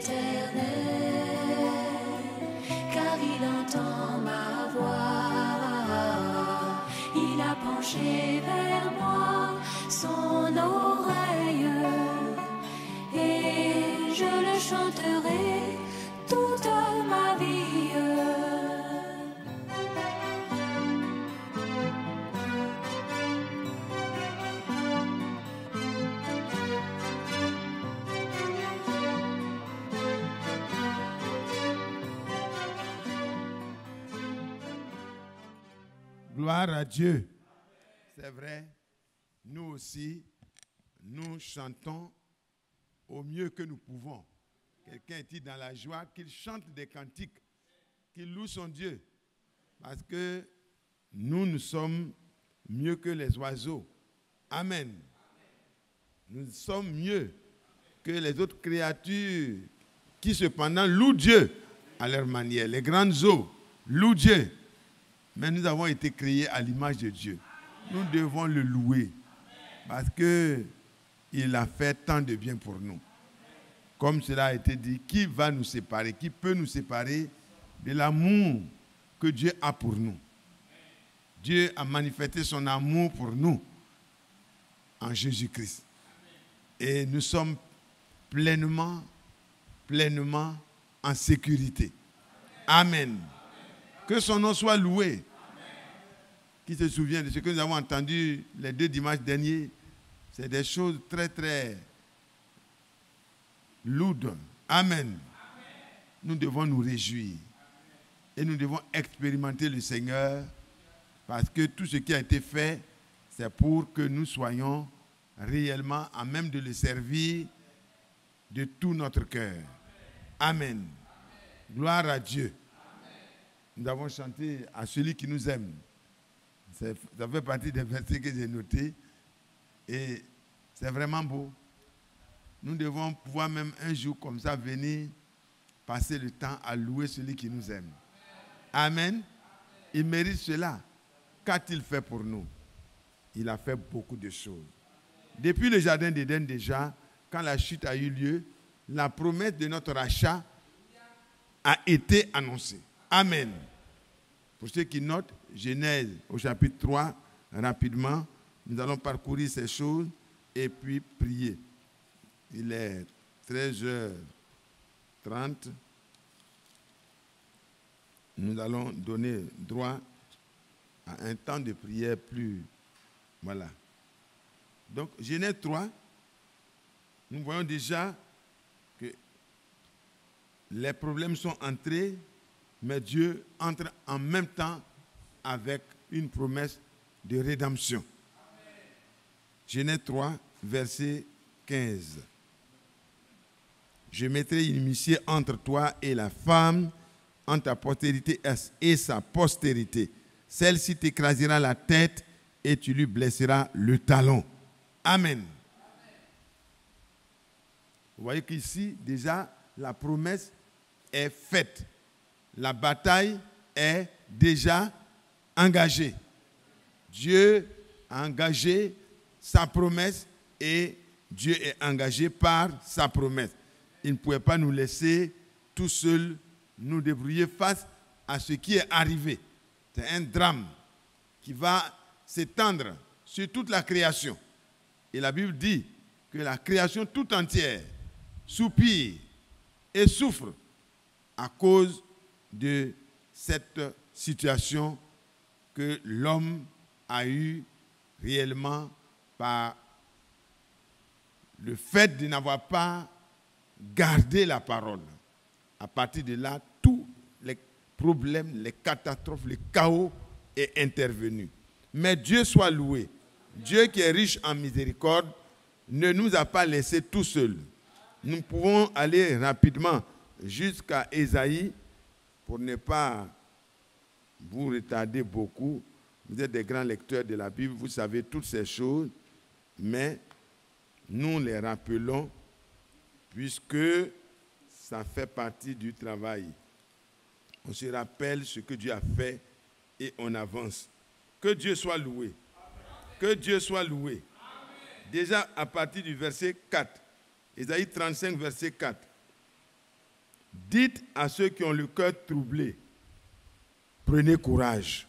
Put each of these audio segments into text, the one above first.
l'Éternel, car il entend ma voix. Il a penché vers moi son oreille, et je le chanterai toute ma vie. Gloire à Dieu. C'est vrai, nous aussi, nous chantons au mieux que nous pouvons. Quelqu'un est dans la joie, qu'il chante des cantiques, qu'il loue son Dieu. Parce que nous sommes mieux que les oiseaux. Amen. Nous sommes mieux que les autres créatures qui cependant louent Dieu à leur manière. Les grandes eaux louent Dieu. Mais nous avons été créés à l'image de Dieu. Nous devons le louer parce qu'il a fait tant de bien pour nous. Comme cela a été dit, qui va nous séparer? Qui peut nous séparer de l'amour que Dieu a pour nous? Dieu a manifesté son amour pour nous en Jésus-Christ. Et nous sommes pleinement en sécurité. Amen. Que son nom soit loué. Amen. Qui se souvient de ce que nous avons entendu les 2 dimanches derniers? C'est des choses très, très lourdes. Amen. Amen. Nous devons nous réjouir. Et nous devons expérimenter le Seigneur parce que tout ce qui a été fait, c'est pour que nous soyons réellement à même de le servir de tout notre cœur. Amen. Amen. Gloire à Dieu. Nous avons chanté à celui qui nous aime. Ça fait partie des versets que j'ai notés. Et c'est vraiment beau. Nous devons pouvoir même un jour comme ça venir passer le temps à louer celui qui nous aime. Amen. Il mérite cela. Qu'a-t-il fait pour nous? Il a fait beaucoup de choses. Depuis le jardin d'Éden déjà, quand la chute a eu lieu, la promesse de notre rachat a été annoncée. Amen. Pour ceux qui notent, Genèse au chapitre 3, rapidement, nous allons parcourir ces choses et puis prier. Il est 13h30. Nous allons donner droit à un temps de prière plus... Voilà. Donc, Genèse 3, nous voyons déjà que les problèmes sont entrés, mais Dieu entre en même temps avec une promesse de rédemption. Amen. Genèse 3, verset 15. Je mettrai une inimitié entre toi et la femme, entre ta postérité et sa postérité. Celle-ci t'écrasera la tête et tu lui blesseras le talon. Amen. Amen. Vous voyez qu'ici, déjà, la promesse est faite. La bataille est déjà engagée. Dieu a engagé sa promesse et Dieu est engagé par sa promesse. Il ne pouvait pas nous laisser tout seuls nous débrouiller face à ce qui est arrivé. C'est un drame qui va s'étendre sur toute la création. Et la Bible dit que la création tout entière soupire et souffre à cause de cette situation que l'homme a eue réellement par le fait de n'avoir pas gardé la parole. À partir de là, tous les problèmes, les catastrophes, le chaos est intervenu. Mais Dieu soit loué. Dieu qui est riche en miséricorde ne nous a pas laissés tout seuls. Nous pouvons aller rapidement jusqu'à Ésaïe pour ne pas vous retarder beaucoup. Vous êtes des grands lecteurs de la Bible, vous savez toutes ces choses, mais nous les rappelons puisque ça fait partie du travail. On se rappelle ce que Dieu a fait et on avance. Que Dieu soit loué. Que Dieu soit loué. Déjà à partir du verset 4, Ésaïe 35, verset 4. Dites à ceux qui ont le cœur troublé, prenez courage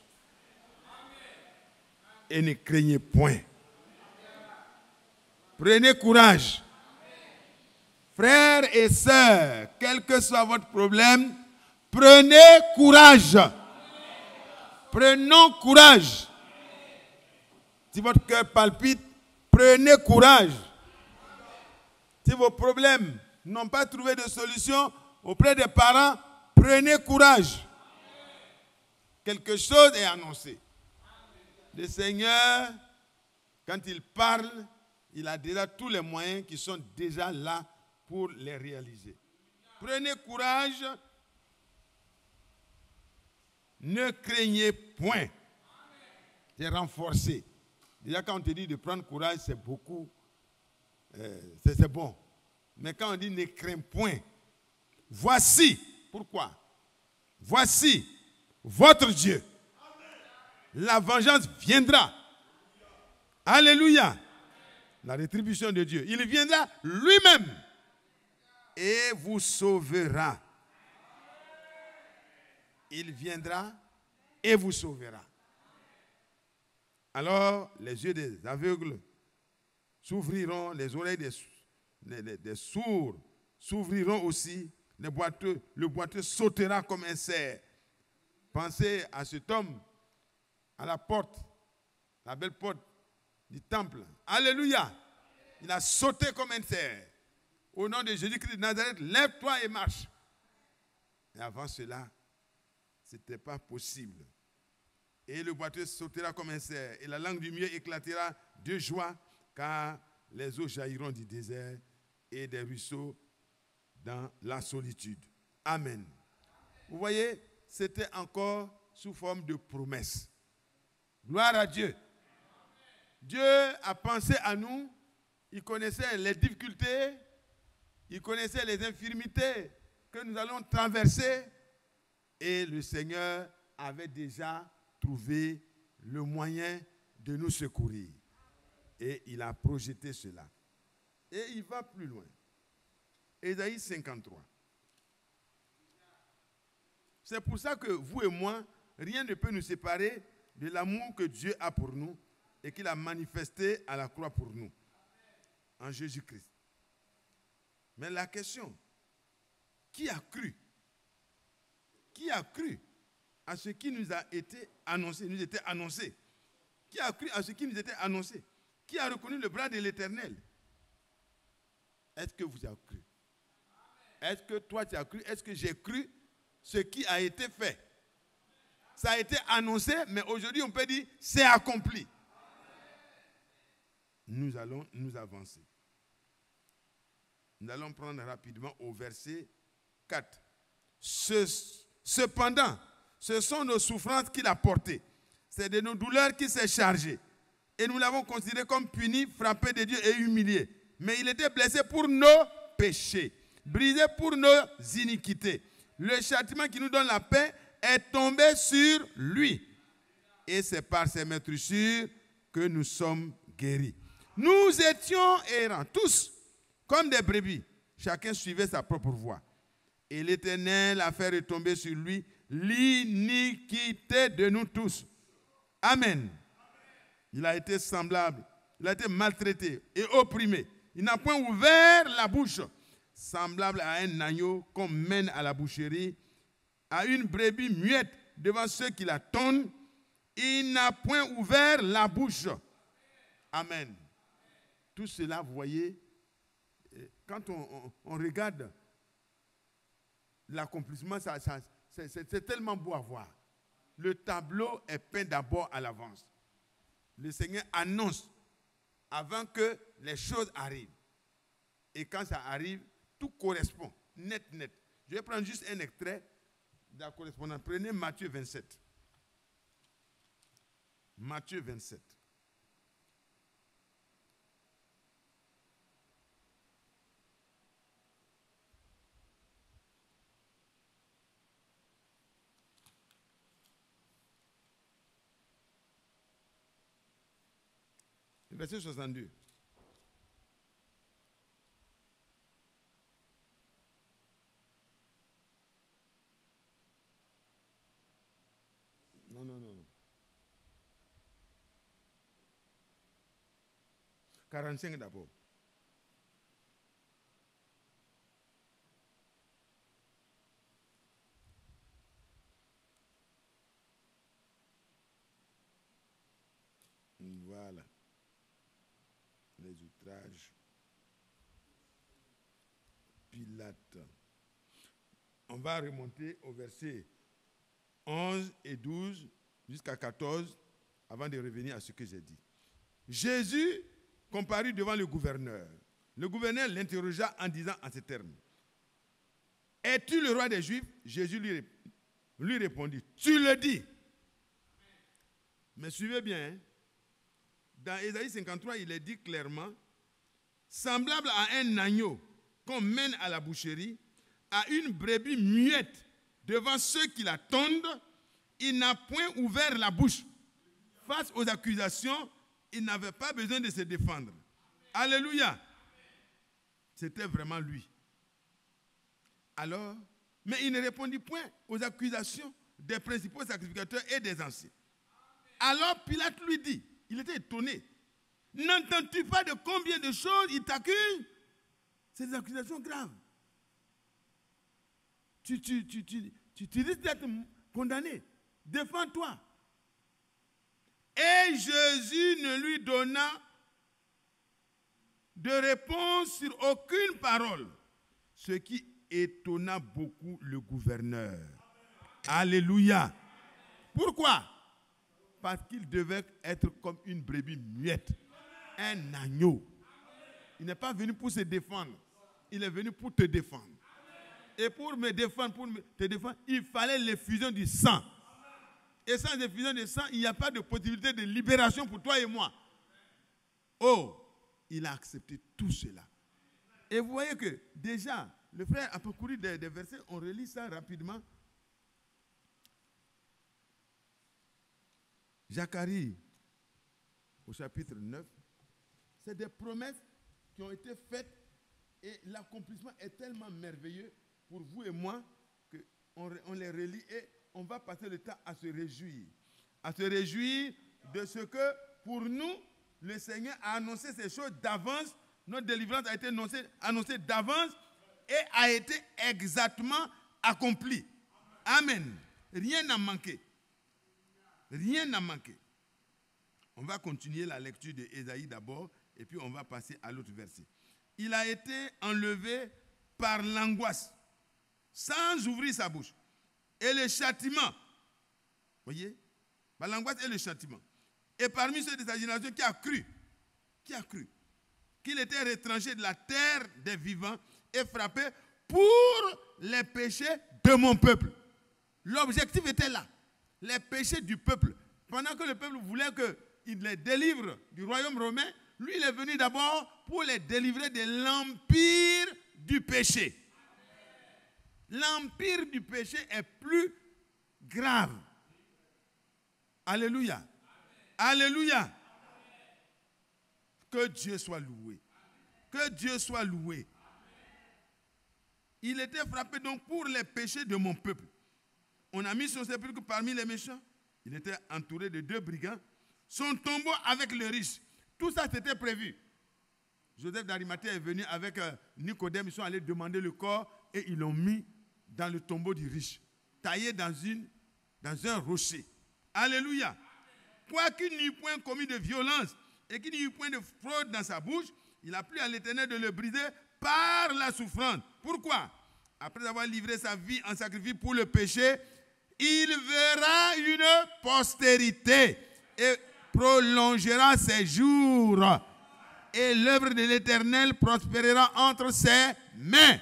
et ne craignez point. Prenez courage. Frères et sœurs, quel que soit votre problème, prenez courage. Prenons courage. Si votre cœur palpite, prenez courage. Si vos problèmes n'ont pas trouvé de solution auprès des parents, prenez courage. Quelque chose est annoncé. Le Seigneur, quand il parle, il a déjà tous les moyens qui sont déjà là pour les réaliser. Prenez courage. Ne craignez point. C'est renforcé. Déjà, quand on te dit de prendre courage, c'est beaucoup. C'est bon. Mais quand on dit ne crains point, voici. Pourquoi? Voici votre Dieu. La vengeance viendra. Alléluia. La rétribution de Dieu. Il viendra lui-même et vous sauvera. Il viendra et vous sauvera. Alors, les yeux des aveugles s'ouvriront, les oreilles des sourds s'ouvriront aussi, le boiteux sautera comme un cerf. Pensez à cet homme à la porte, la belle porte du temple. Alléluia. Il a sauté comme un cerf. Au nom de Jésus-Christ de Nazareth, lève-toi et marche. Et avant cela, ce n'était pas possible. Et le boiteux sautera comme un cerf, et la langue du mieux éclatera de joie, car les eaux jailliront du désert et des ruisseaux dans la solitude. Amen. Vous voyez, c'était encore sous forme de promesse. Gloire à Dieu. Dieu a pensé à nous, il connaissait les difficultés, il connaissait les infirmités que nous allons traverser, et le Seigneur avait déjà trouvé le moyen de nous secourir. Et il a projeté cela. Et il va plus loin. Ésaïe 53. C'est pour ça que vous et moi, rien ne peut nous séparer de l'amour que Dieu a pour nous et qu'il a manifesté à la croix pour nous, en Jésus-Christ. Mais la question, qui a cru? Qui a cru à ce qui nous a été annoncé, nous était annoncé? Qui a cru à ce qui nous était annoncé? Qui a reconnu le bras de l'Éternel? Est-ce que vous avez cru? Est-ce que toi tu as cru? Est-ce que j'ai cru ce qui a été fait? Ça a été annoncé, mais aujourd'hui on peut dire c'est accompli. Nous allons nous avancer. Nous allons prendre rapidement au verset 4. Cependant, ce sont nos souffrances qu'il a portées. C'est de nos douleurs qu'il s'est chargé. Et nous l'avons considéré comme puni, frappé de Dieu et humilié. Mais il était blessé pour nos péchés, brisé pour nos iniquités. Le châtiment qui nous donne la paix est tombé sur lui. Et c'est par ses meurtrissures que nous sommes guéris. Nous étions errants, tous, comme des brebis. Chacun suivait sa propre voie. Et l'Éternel a fait retomber sur lui l'iniquité de nous tous. Amen. Il a été semblable, il a été maltraité et opprimé. Il n'a point ouvert la bouche, semblable à un agneau qu'on mène à la boucherie, à une brebis muette devant ceux qui la tonnent. Il n'a point ouvert la bouche. Amen. Tout cela, vous voyez, quand on regarde l'accomplissement, c'est tellement beau à voir. Le tableau est peint d'abord à l'avance. Le Seigneur annonce avant que les choses arrivent. Et quand ça arrive, tout correspond, net. Je vais prendre juste un extrait de la correspondance. Prenez Matthieu 27. Matthieu 27. Verset 62. 45 d'abord. Voilà. Les outrages. Pilate. On va remonter au verset 11 et 12 jusqu'à 14 avant de revenir à ce que j'ai dit. Jésus comparut devant le gouverneur. Le gouverneur l'interrogea en disant en ces termes: es-tu le roi des Juifs? Jésus lui répondit: tu le dis. Mais suivez bien, hein? Dans Ésaïe 53, il est dit clairement: semblable à un agneau qu'on mène à la boucherie, à une brebis muette devant ceux qui l'attendent, il n'a point ouvert la bouche. Face aux accusations, il n'avait pas besoin de se défendre. Alléluia. C'était vraiment lui. Alors, mais il ne répondit point aux accusations des principaux sacrificateurs et des anciens. Alors Pilate lui dit, il était étonné: n'entends-tu pas de combien de choses il t'accuse? C'est des accusations graves. Tu risques d'être condamné. Défends-toi. Et Jésus ne lui donna de réponse sur aucune parole, ce qui étonna beaucoup le gouverneur. Alléluia. Pourquoi? Parce qu'il devait être comme une brebis muette, un agneau. Il n'est pas venu pour se défendre, il est venu pour te défendre. Et pour me défendre, te défendre, il fallait l'effusion du sang. Et sans effusion de sang, il n'y a pas de possibilité de libération pour toi et moi. Oh, il a accepté tout cela. Et vous voyez que déjà, le frère a parcouru des versets, on relit ça rapidement. Zacharie, au chapitre 9, c'est des promesses qui ont été faites et l'accomplissement est tellement merveilleux pour vous et moi qu'on les relit et on va passer le temps à se réjouir. À se réjouir de ce que, pour nous, le Seigneur a annoncé ces choses d'avance. Notre délivrance a été annoncée d'avance et a été exactement accomplie. Amen. Rien n'a manqué. Rien n'a manqué. On va continuer la lecture de Ésaïe d'abord et puis on va passer à l'autre verset. Il a été enlevé par l'angoisse, sans ouvrir sa bouche. Et le châtiment, voyez, par l'angoisse et le châtiment. Et parmi ceux de sa génération qui a cru qu'il était retranché de la terre des vivants et frappé pour les péchés de mon peuple. L'objectif était là, les péchés du peuple. Pendant que le peuple voulait qu'il les délivre du royaume romain, lui il est venu d'abord pour les délivrer de l'empire du péché. L'empire du péché est plus grave. Alléluia. Amen. Alléluia. Amen. Que Dieu soit loué. Que Dieu soit loué. Amen. Il était frappé donc pour les péchés de mon peuple. On a mis son sépulcre parmi les méchants. Il était entouré de 2 brigands. Son tombeau avec le riche. Tout ça c'était prévu. Joseph d'Arimathée est venu avec Nicodème. Ils sont allés demander le corps et ils l'ont mis dans le tombeau du riche, taillé dans un rocher. Alléluia. Quoiqu'il n'eût point commis de violence et qu'il n'eût point de fraude dans sa bouche, il a plu à l'Éternel de le briser par la souffrance. Pourquoi? Après avoir livré sa vie en sacrifice pour le péché, il verra une postérité et prolongera ses jours. Et l'œuvre de l'Éternel prospérera entre ses mains.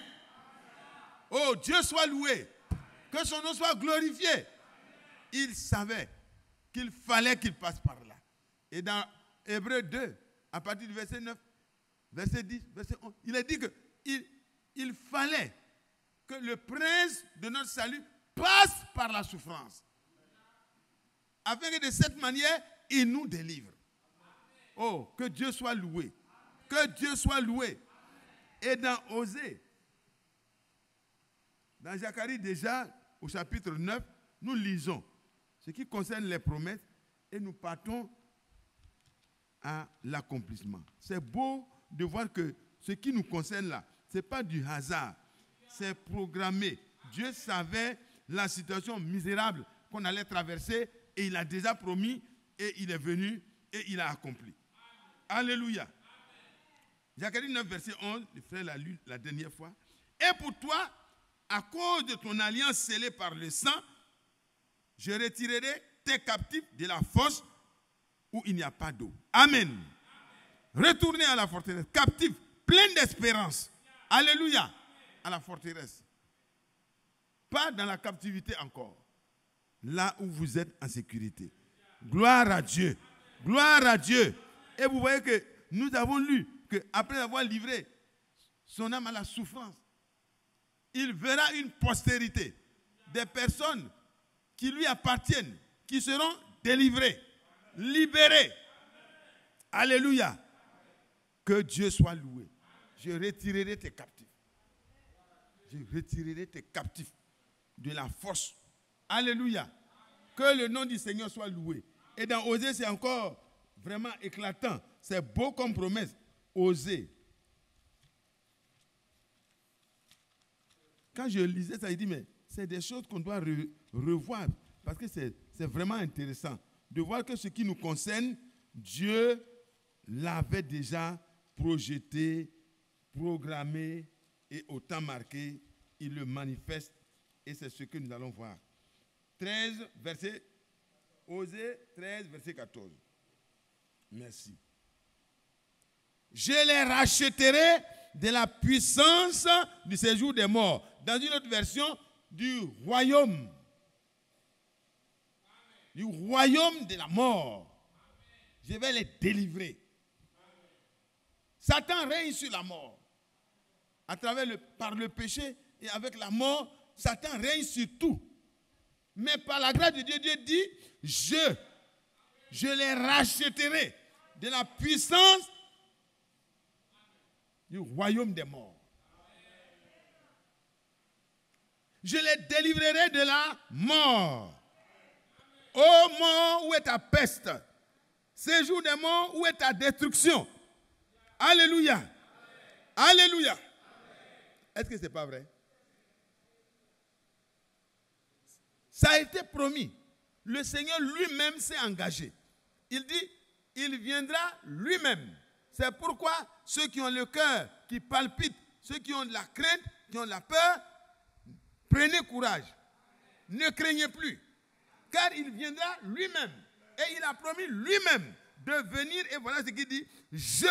Oh, Dieu soit loué. Que son nom soit glorifié. Il savait qu'il fallait qu'il passe par là. Et dans Hébreux 2, à partir du verset 9, verset 10, verset 11, il est dit qu'il fallait que le prince de notre salut passe par la souffrance. Afin que de cette manière, il nous délivre. Oh, que Dieu soit loué. Que Dieu soit loué. Et dans Osée, dans Zacharie déjà, au chapitre 9, nous lisons ce qui concerne les promesses et nous partons à l'accomplissement. C'est beau de voir que ce qui nous concerne là, ce n'est pas du hasard, c'est programmé. Dieu savait la situation misérable qu'on allait traverser et il a déjà promis et il est venu et il a accompli. Alléluia. Zacharie 9, verset 11, le frère l'a lu la dernière fois. Et pour toi, à cause de ton alliance scellée par le sang, je retirerai tes captifs de la fosse où il n'y a pas d'eau. Amen. Retournez à la forteresse, captifs, pleins d'espérance. Alléluia. À la forteresse. Pas dans la captivité encore. Là où vous êtes en sécurité. Gloire à Dieu. Gloire à Dieu. Et vous voyez que nous avons lu qu'après avoir livré son âme à la souffrance, il verra une postérité, des personnes qui lui appartiennent, qui seront délivrées, libérées. Alléluia. Que Dieu soit loué. Je retirerai tes captifs. Je retirerai tes captifs de la force. Alléluia. Que le nom du Seigneur soit loué. Et dans Osée, c'est encore vraiment éclatant. C'est beau comme promesse. Osée. Quand je lisais ça, il dit, mais c'est des choses qu'on doit revoir. Parce que c'est vraiment intéressant de voir que ce qui nous concerne, Dieu l'avait déjà projeté, programmé et au temps marqué, il le manifeste et c'est ce que nous allons voir. 13, verset, Osée 13, verset 14. Merci. Je les racheterai de la puissance du séjour des morts. Dans une autre version, du royaume. Du royaume de la mort. Je vais les délivrer. Satan règne sur la mort. Par le péché et avec la mort, Satan règne sur tout. Mais par la grâce de Dieu, Dieu dit, je les racheterai de la puissance du royaume des morts. Je les délivrerai de la mort. Ô mort, où est ta peste? Séjour des morts, où est ta destruction? Alléluia. Alléluia. Est-ce que ce n'est pas vrai? Ça a été promis. Le Seigneur lui-même s'est engagé. Il dit, il viendra lui-même. C'est pourquoi ceux qui ont le cœur qui palpite, ceux qui ont de la crainte, qui ont de la peur, prenez courage. Ne craignez plus. Car il viendra lui-même. Et il a promis lui-même de venir. Et voilà ce qu'il dit. Je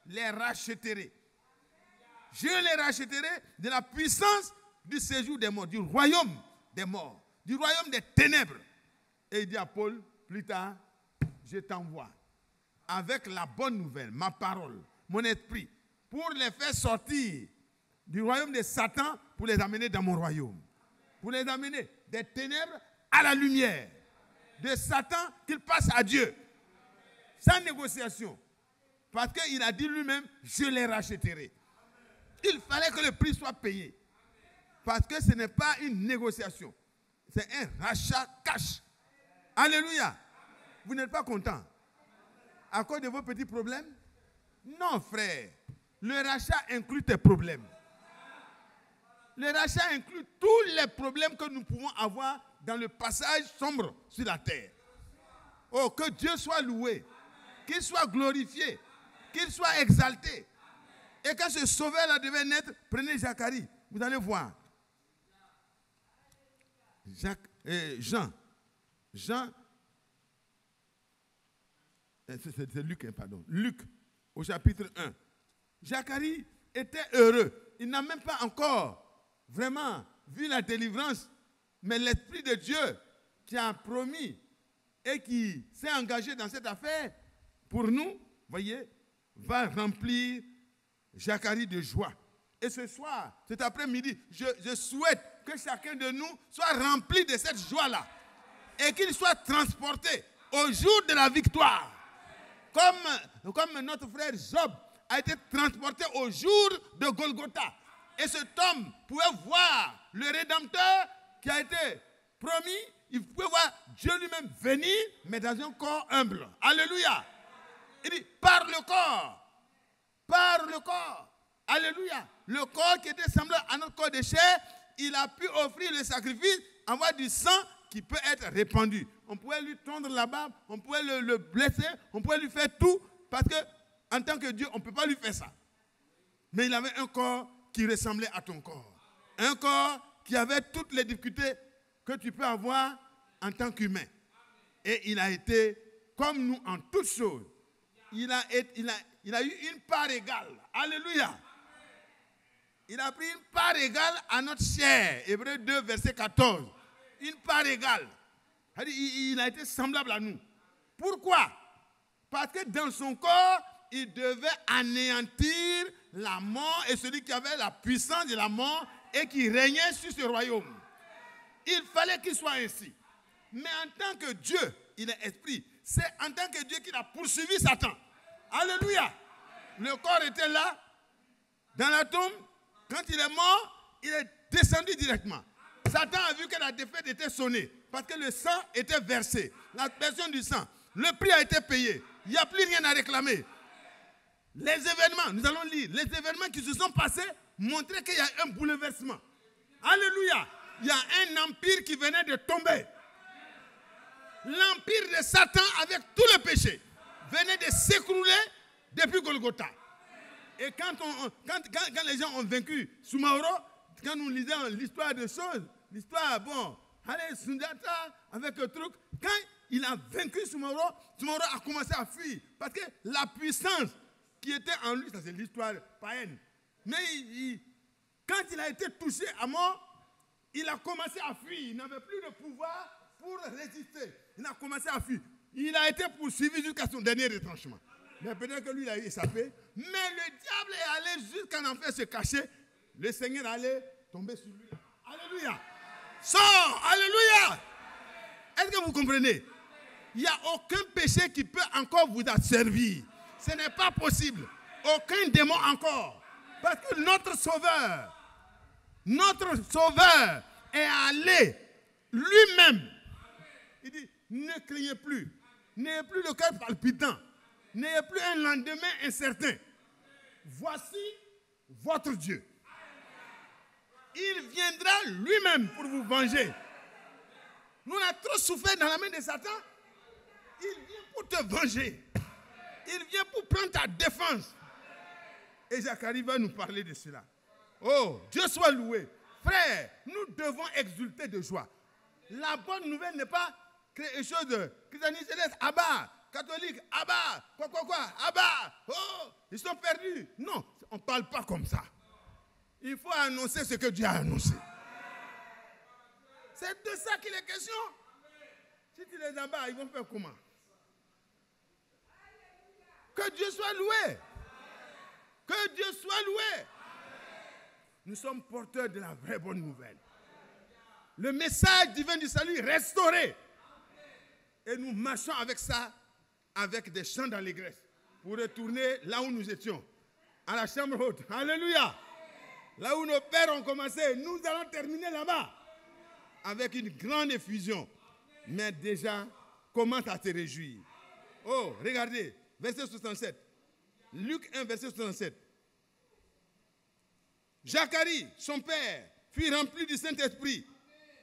les racheterai. Je les racheterai de la puissance du séjour des morts, du royaume des morts, du royaume des ténèbres. Et il dit à Paul, plus tard, je t'envoie avec la bonne nouvelle, ma parole, mon esprit, pour les faire sortir du royaume de Satan, pour les amener dans mon royaume. Pour les amener des ténèbres à la lumière. De Satan, qu'ils passent à Dieu. Sans négociation. Parce qu'il a dit lui-même, je les racheterai. Il fallait que le prix soit payé. Parce que ce n'est pas une négociation. C'est un rachat cash. Alléluia. Vous n'êtes pas content à cause de vos petits problèmes? Non, frère. Le rachat inclut tes problèmes. Le rachat inclut tous les problèmes que nous pouvons avoir dans le passage sombre sur la terre. Oh, que Dieu soit loué. Qu'il soit glorifié. Qu'il soit exalté. Et quand ce sauveur-là devait naître, prenez Zacharie. Vous allez voir. Jean, c'est Luc, pardon. Luc, au chapitre 1. Zacharie était heureux. Il n'a même pas encore vraiment vu la délivrance. Mais l'Esprit de Dieu qui a promis et qui s'est engagé dans cette affaire, pour nous, voyez, va remplir Zacharie de joie. Et ce soir, cet après-midi, je souhaite que chacun de nous soit rempli de cette joie-là. Et qu'il soit transporté au jour de la victoire. Comme notre frère Job a été transporté au jour de Golgotha. Et cet homme pouvait voir le Rédempteur qui a été promis. Il pouvait voir Dieu lui-même venir, mais dans un corps humble. Alléluia. Il dit, par le corps. Par le corps. Alléluia. Le corps qui était semblable à notre corps de chair, il a pu offrir le sacrifice, avoir du sang qui peut être répandu. On pouvait lui tondre la barbe, on pouvait le blesser, on pouvait lui faire tout, parce que en tant que Dieu, on ne peut pas lui faire ça. Mais il avait un corps qui ressemblait à ton corps. Un corps qui avait toutes les difficultés que tu peux avoir en tant qu'humain. Et il a été comme nous en toutes choses. Il a eu une part égale. Alléluia. Il a pris une part égale à notre chair. Hébreux 2, verset 14. Une part égale. Il a été semblable à nous. Pourquoi? Parce que dans son corps, il devait anéantir la mort et celui qui avait la puissance de la mort et qui régnait sur ce royaume. Il fallait qu'il soit ainsi. Mais en tant que Dieu, il est esprit. C'est en tant que Dieu qu'il a poursuivi Satan. Alléluia. Le corps était là, dans la tombe. Quand il est mort, il est descendu directement. Satan a vu que la défaite était sonnée. Parce que le sang était versé. La personne du sang. Le prix a été payé. Il n'y a plus rien à réclamer. Les événements, nous allons lire, les événements qui se sont passés montraient qu'il y a un bouleversement. Alléluia. Il y a un empire qui venait de tomber. L'empire de Satan avec tous les péchés venait de s'écrouler depuis Golgotha. Et quand les gens ont vaincu Sumaoro, quand nous lisons l'histoire des choses, l'histoire, bon, allez, Sundiata, avec le truc, quand il a vaincu Sumaoro, Sumaoro a commencé à fuir. Parce que la puissance qui était en lui, ça c'est l'histoire païenne. Mais quand il a été touché à mort, il a commencé à fuir. Il n'avait plus de pouvoir pour résister. Il a commencé à fuir. Il a été poursuivi jusqu'à son dernier retranchement. Mais peut-être que lui, il a échappé. Mais le diable est allé jusqu'en enfer se cacher. Le Seigneur allait tomber sur lui. Alléluia. Sors. Alléluia. Est-ce que vous comprenez? Il n'y a aucun péché qui peut encore vous asservir. Ce n'est pas possible. Aucun démon encore. Parce que notre Sauveur est allé lui-même. Il dit, ne craignez plus. N'ayez plus le cœur palpitant. N'ayez plus un lendemain incertain. Voici votre Dieu. Il viendra lui-même pour vous venger. Nous, on a trop souffert dans la main de Satan. Il vient pour te venger. Il vient pour prendre ta défense. Et Zacharie va nous parler de cela. Oh, Dieu soit loué. Frère, nous devons exulter de joie. La bonne nouvelle n'est pas quelque chose de christianisme céleste. Abba, catholique, Abba, quoi, Abba. Oh, ils sont perdus. Non, on ne parle pas comme ça. Il faut annoncer ce que Dieu a annoncé. C'est de ça qu'il est question. Si tu les abats, ils vont faire comment? Que Dieu soit loué. Que Dieu soit loué. Nous sommes porteurs de la vraie bonne nouvelle. Le message divin du salut restauré. Et nous marchons avec ça, avec des chants d'allégresse, pour retourner là où nous étions, à la chambre haute. Alléluia. Là où nos pères ont commencé, nous allons terminer là-bas, avec une grande effusion. Mais déjà, commence à te réjouir. Oh, regardez, verset 67. Luc 1, verset 67. Zacharie, son père, fut rempli du Saint-Esprit.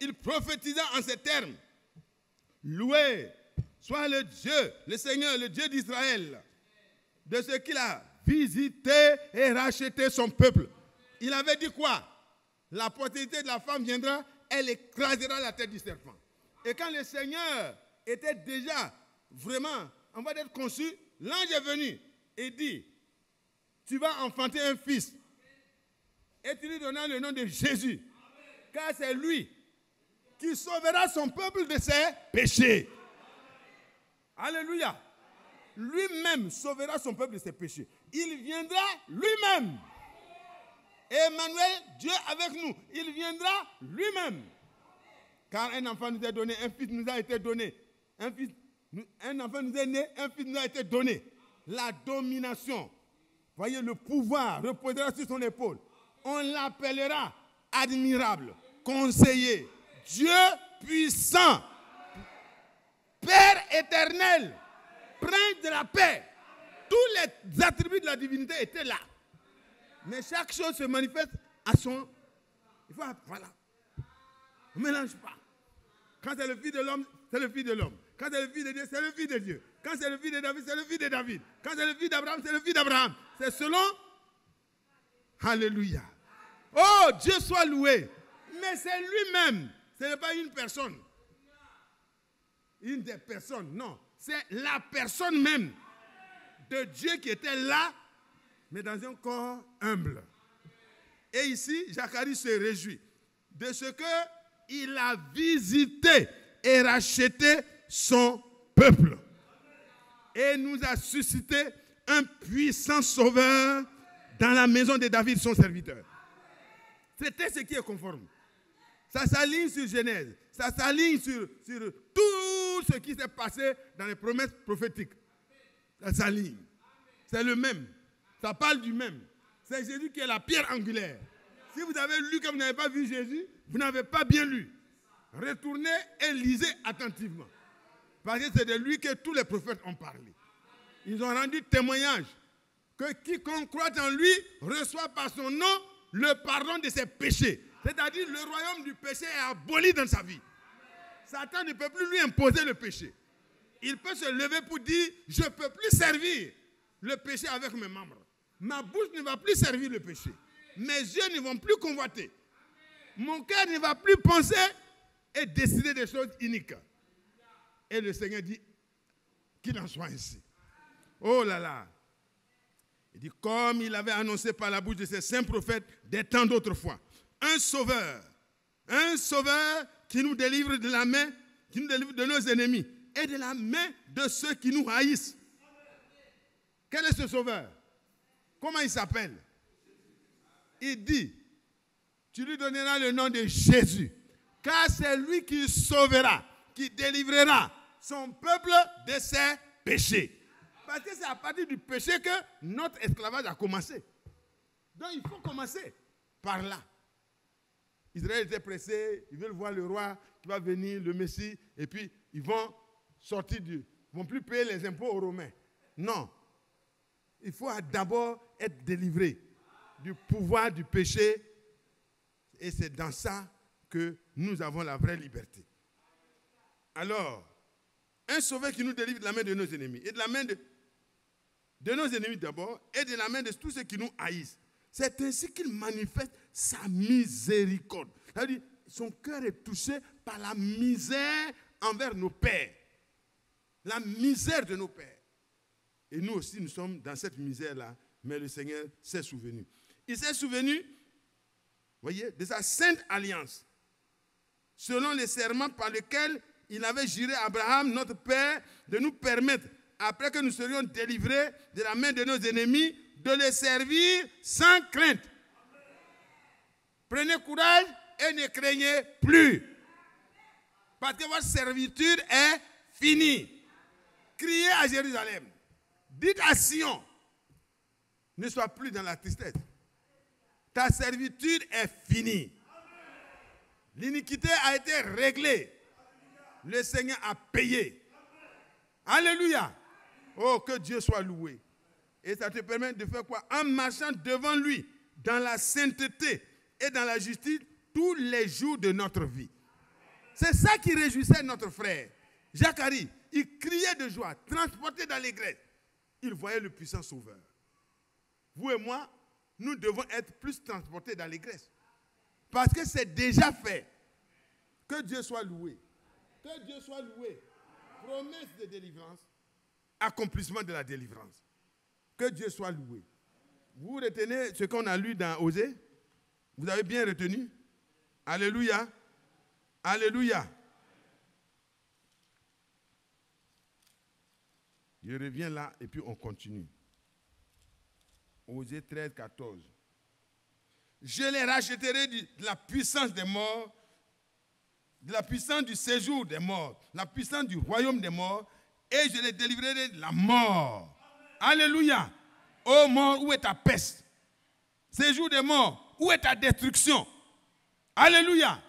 Il prophétisa en ces termes. Loué soit le Dieu, le Seigneur, le Dieu d'Israël, de ce qu'il a visité et racheté son peuple. Il avait dit quoi? La postérité de la femme viendra, elle écrasera la tête du serpent. Et quand le Seigneur était déjà vraiment en voie d'être conçu, l'ange est venu et dit, tu vas enfanter un fils. Et tu lui donneras le nom de Jésus. Car c'est lui qui sauvera son peuple de ses péchés. Alléluia. Lui-même sauvera son peuple de ses péchés. Il viendra lui-même. Emmanuel, Dieu avec nous, il viendra lui-même. Car un enfant nous est donné, un fils nous a été donné. Un enfant nous est né, un fils nous a été donné. La domination, voyez, le pouvoir reposera sur son épaule. On l'appellera admirable, conseiller, Dieu puissant, Père éternel, prince de la paix. tous les attributs de la divinité étaient là. Mais chaque chose se manifeste à son... Il faut, voilà. On ne mélange pas. Quand c'est le Fils de l'homme, c'est le Fils de l'homme. Quand c'est le Fils de Dieu, c'est le Fils de Dieu. Quand c'est le Fils de David, c'est le Fils de David. Quand c'est le Fils d'Abraham, c'est le Fils d'Abraham. C'est selon... Alléluia. Oh, Dieu soit loué. Mais c'est lui-même. Ce n'est pas une personne. Une des personnes, non. C'est la personne même de Dieu qui était là, mais dans un corps humble. Et ici, Zacharie se réjouit de ce qu'il a visité et racheté son peuple. Et nous a suscité un puissant sauveur dans la maison de David, son serviteur. C'était ce qui est conforme. Ça s'aligne sur Genèse. Ça s'aligne sur tout ce qui s'est passé dans les promesses prophétiques. Ça s'aligne. C'est le même. Ça parle du même. C'est Jésus qui est la pierre angulaire. Si vous avez lu que vous n'avez pas vu Jésus, vous n'avez pas bien lu. Retournez et lisez attentivement. Parce que c'est de lui que tous les prophètes ont parlé. Ils ont rendu témoignage que quiconque croit en lui reçoit par son nom le pardon de ses péchés. C'est-à-dire le royaume du péché est aboli dans sa vie. Satan ne peut plus lui imposer le péché. Il peut se lever pour dire, je ne peux plus servir le péché avec mes membres. Ma bouche ne va plus servir le péché. Mes yeux ne vont plus convoiter. Mon cœur ne va plus penser et décider des choses iniques. Et le Seigneur dit qu'il en soit ainsi. Oh là là. Il dit, comme il avait annoncé par la bouche de ses saints prophètes des temps d'autrefois. Un sauveur qui nous délivre de la main, qui nous délivre de nos ennemis et de la main de ceux qui nous haïssent. Quel est ce sauveur? Comment il s'appelle? Il dit, tu lui donneras le nom de Jésus, car c'est lui qui sauvera, qui délivrera son peuple de ses péchés. Parce que c'est à partir du péché que notre esclavage a commencé. Donc il faut commencer par là. Israël était pressé, ils veulent voir le roi qui va venir, le Messie, et puis ils vont sortir ils ne vont plus payer les impôts aux Romains. Non. Il faut d'abord être délivré du pouvoir du péché, et c'est dans ça que nous avons la vraie liberté. Alors, un sauveur qui nous délivre de la main de nos ennemis, et de la main de nos ennemis d'abord, et de la main de tous ceux qui nous haïssent. C'est ainsi qu'il manifeste sa miséricorde. C'est-à-dire, son cœur est touché par la misère envers nos pères. La misère de nos pères. Et nous aussi, nous sommes dans cette misère-là, mais le Seigneur s'est souvenu. Il s'est souvenu, voyez, de sa sainte alliance, selon les serments par lesquels il avait juré à Abraham, notre père, de nous permettre, après que nous serions délivrés de la main de nos ennemis, de les servir sans crainte. Prenez courage et ne craignez plus. Parce que votre servitude est finie. Criez à Jérusalem. Dites à Sion, ne sois plus dans la tristesse. Ta servitude est finie. L'iniquité a été réglée. Le Seigneur a payé. Alléluia. Oh, que Dieu soit loué. Et ça te permet de faire quoi? En marchant devant lui, dans la sainteté et dans la justice, tous les jours de notre vie. C'est ça qui réjouissait notre frère. Zacharie, il criait de joie, transporté dans l'allégresse. Il voyait le puissant sauveur. Vous et moi, nous devons être plus transportés dans l'allégresse. Parce que c'est déjà fait. Que Dieu soit loué. Que Dieu soit loué. Promesse de délivrance, accomplissement de la délivrance. Que Dieu soit loué. Vous retenez ce qu'on a lu dans Osée? Vous avez bien retenu? Alléluia. Alléluia. Je reviens là et puis on continue. Osée 13, 14. Je les racheterai de la puissance des morts, de la puissance du séjour des morts, la puissance du royaume des morts, et je les délivrerai de la mort. Alléluia. Ô mort, où est ta peste? Séjour des morts, où est ta destruction? Alléluia.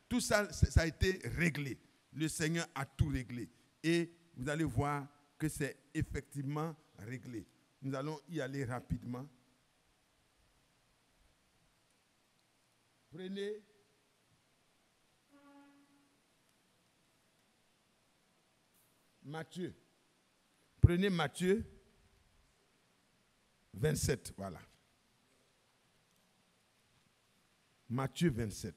Tout ça, ça a été réglé. Le Seigneur a tout réglé. Et vous allez voir que c'est effectivement réglé. Nous allons y aller rapidement. Prenez Matthieu. Prenez Matthieu 27, voilà. Matthieu 27.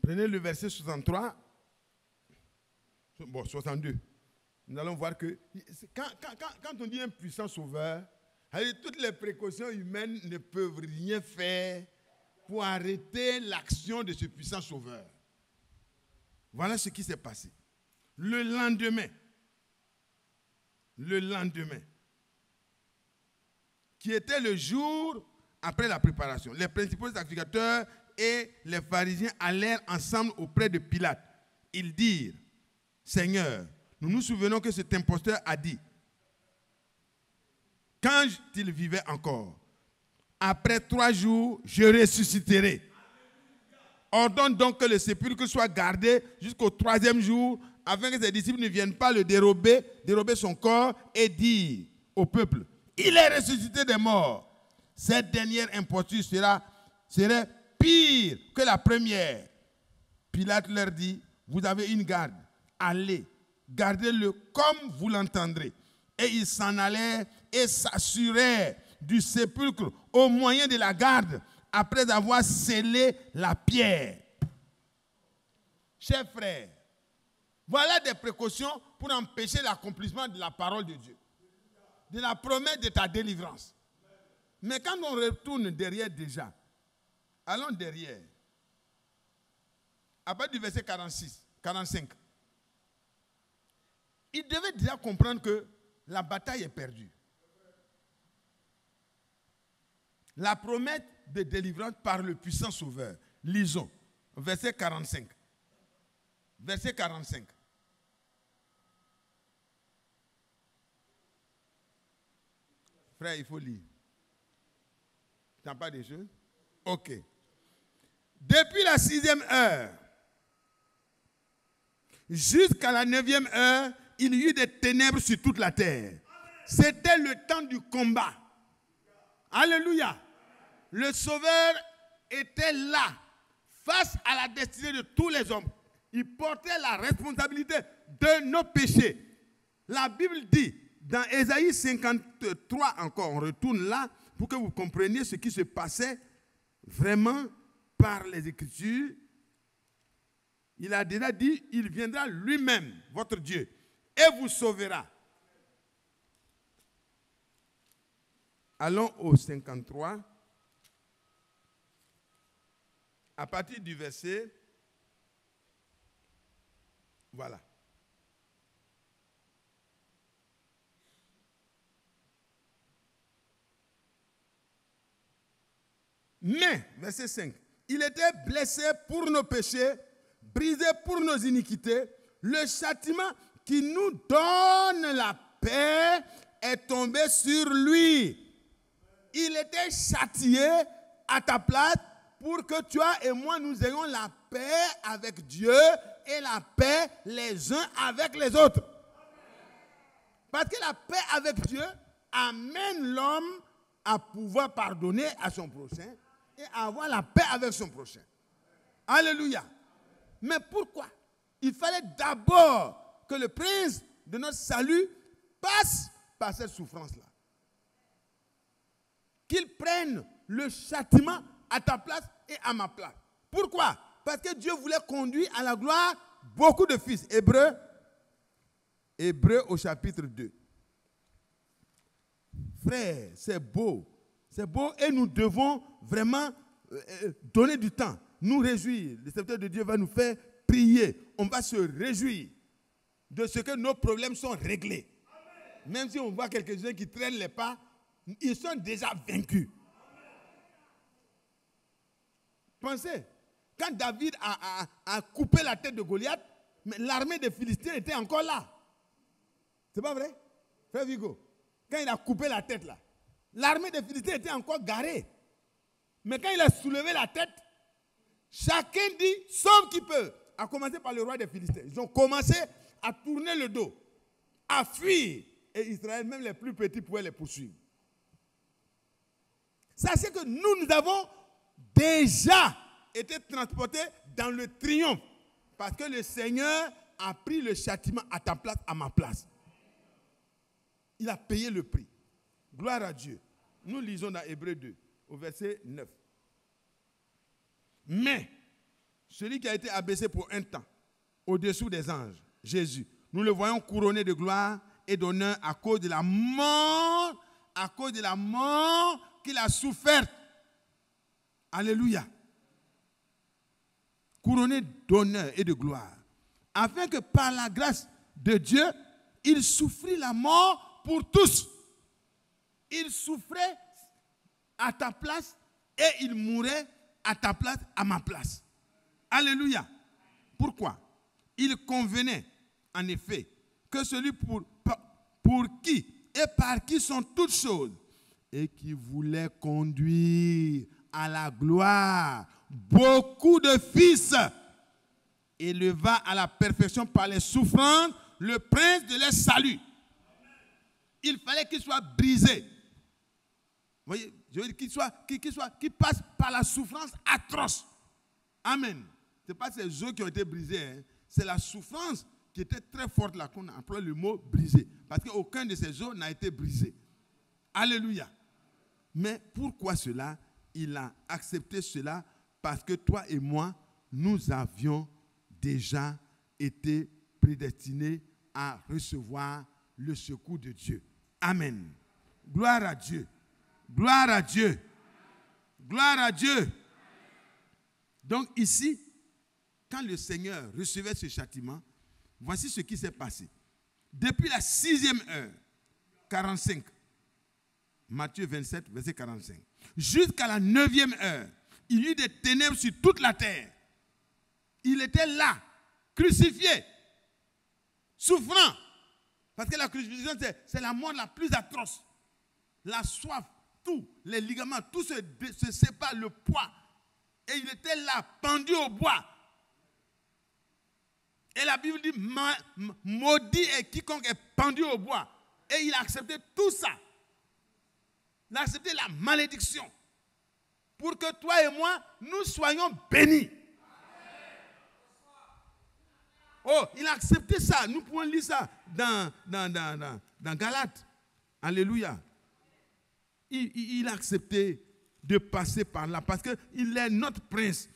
Prenez le verset 63. Bon, 62. Nous allons voir que quand on dit un puissant sauveur, toutes les précautions humaines ne peuvent rien faire pour arrêter l'action de ce puissant sauveur. Voilà ce qui s'est passé. Le lendemain, qui était le jour après la préparation, les principaux sacrificateurs et les pharisiens allèrent ensemble auprès de Pilate. Ils dirent, Seigneur, nous nous souvenons que cet imposteur a dit, quand il vivait encore, après 3 jours, je ressusciterai. Ordonne donc que le sépulcre soit gardé jusqu'au 3e jour, afin que ses disciples ne viennent pas le dérober son corps et dire au peuple, il est ressuscité des morts. Cette dernière imposture serait pire que la première. Pilate leur dit, vous avez une garde, allez, gardez-le comme vous l'entendrez. Et ils s'en allèrent et s'assurèrent du sépulcre au moyen de la garde, après avoir scellé la pierre. Chers frères, voilà des précautions pour empêcher l'accomplissement de la parole de Dieu, de la promesse de ta délivrance. Mais quand on retourne derrière déjà, allons derrière, à partir du verset 45, il devait déjà comprendre que la bataille est perdue. La promesse de délivrance par le puissant sauveur. Lisons, verset 45. Verset 45. Frère, il faut lire. Tu n'as pas des jeux? Ok. Depuis la 6e heure, jusqu'à la 9e heure, il y eut des ténèbres sur toute la terre. C'était le temps du combat. Alléluia. Le Sauveur était là, face à la destinée de tous les hommes. Il portait la responsabilité de nos péchés. La Bible dit, dans Ésaïe 53 encore, on retourne là, pour que vous compreniez ce qui se passait vraiment par les Écritures. Il a déjà dit, il viendra lui-même, votre Dieu, et vous sauvera. Allons au 53. À partir du verset, voilà. Mais, verset 5, il était blessé pour nos péchés, brisé pour nos iniquités. Le châtiment qui nous donne la paix est tombé sur lui. Il était châtié à ta place pour que toi et moi nous ayons la paix avec Dieu et la paix les uns avec les autres. Parce que la paix avec Dieu amène l'homme à pouvoir pardonner à son prochain et à avoir la paix avec son prochain. Alléluia. Mais pourquoi? Il fallait d'abord que le prince de notre salut passe par cette souffrance-là. Qu'il prenne le châtiment à ta place et à ma place. Pourquoi? Parce que Dieu voulait conduire à la gloire beaucoup de fils. Hébreux au chapitre 2. Frère, c'est beau. C'est beau et nous devons vraiment donner du temps, nous réjouir. Le serviteur de Dieu va nous faire prier. On va se réjouir de ce que nos problèmes sont réglés. Amen. Même si on voit quelques-uns qui traînent les pas, ils sont déjà vaincus. Pensez, quand David a coupé la tête de Goliath, l'armée des Philistins était encore là. C'est pas vrai? Frère Vigo, quand il a coupé la tête là, l'armée des Philistins était encore garée. Mais quand il a soulevé la tête, chacun dit, sauve qui peut. À commencer par le roi des Philistins. Ils ont commencé à tourner le dos, à fuir. Et Israël, même les plus petits, pouvaient les poursuivre. Sachez que nous avons déjà été transportés dans le triomphe. Parce que le Seigneur a pris le châtiment à ta place, à ma place. Il a payé le prix. Gloire à Dieu. Nous lisons dans Hébreux 2, au verset 9. Mais, celui qui a été abaissé pour un temps, au-dessous des anges, Jésus, nous le voyons couronné de gloire et d'honneur à cause de la mort qu'il a soufferte. Alléluia. Couronné d'honneur et de gloire, afin que par la grâce de Dieu, il souffrit la mort pour tous. Il souffrait à ta place et il mourait à ta place, à ma place. Alléluia. Pourquoi? Il convenait, en effet, que celui pour qui et par qui sont toutes choses, et qui voulait conduire à la gloire beaucoup de fils, éleva à la perfection par les souffrances le prince de leur salut. Il fallait qu'il soit brisé. Vous voyez, je veux dire qu'il passe par la souffrance atroce. Amen. Ce n'est pas ces os qui ont été brisés, hein. C'est la souffrance qui était très forte là qu'on emploie le mot brisé. Parce qu'aucun de ces os n'a été brisé. Alléluia. Mais pourquoi cela? Il a accepté cela parce que toi et moi, nous avions déjà été prédestinés à recevoir le secours de Dieu. Amen. Gloire à Dieu. Gloire à Dieu. Gloire à Dieu. Donc ici, quand le Seigneur recevait ce châtiment, voici ce qui s'est passé. Depuis la 6e heure, 45, Matthieu 27, verset 45, jusqu'à la 9e heure, il y eut des ténèbres sur toute la terre. Il était là, crucifié, souffrant. Parce que la crucifixion, c'est la mort la plus atroce. La soif, tout, les ligaments, tout se sépare, le poids. Et il était là, pendu au bois. Et la Bible dit, maudit est quiconque est pendu au bois. Et il a accepté tout ça. Il a accepté la malédiction. Pour que toi et moi, nous soyons bénis. Oh, il a accepté ça. Nous pouvons lire ça dans Galates. Alléluia. Il a accepté de passer par là parce qu'il est notre prince.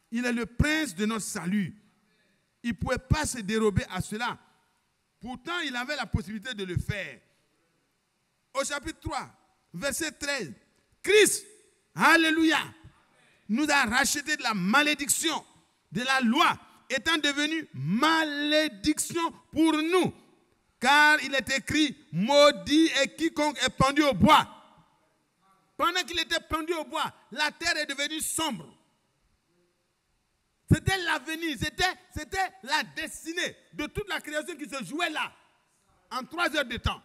Il est le prince de notre salut. Il ne pouvait pas se dérober à cela. Pourtant, il avait la possibilité de le faire. Au chapitre 3, verset 13, Christ, alléluia, nous a racheté de la malédiction de la loi, étant devenu malédiction pour nous. Car il est écrit, maudit est quiconque est pendu au bois. Pendant qu'il était pendu au bois, la terre est devenue sombre. C'était l'avenir, c'était la destinée de toute la création qui se jouait là, en 3 heures de temps.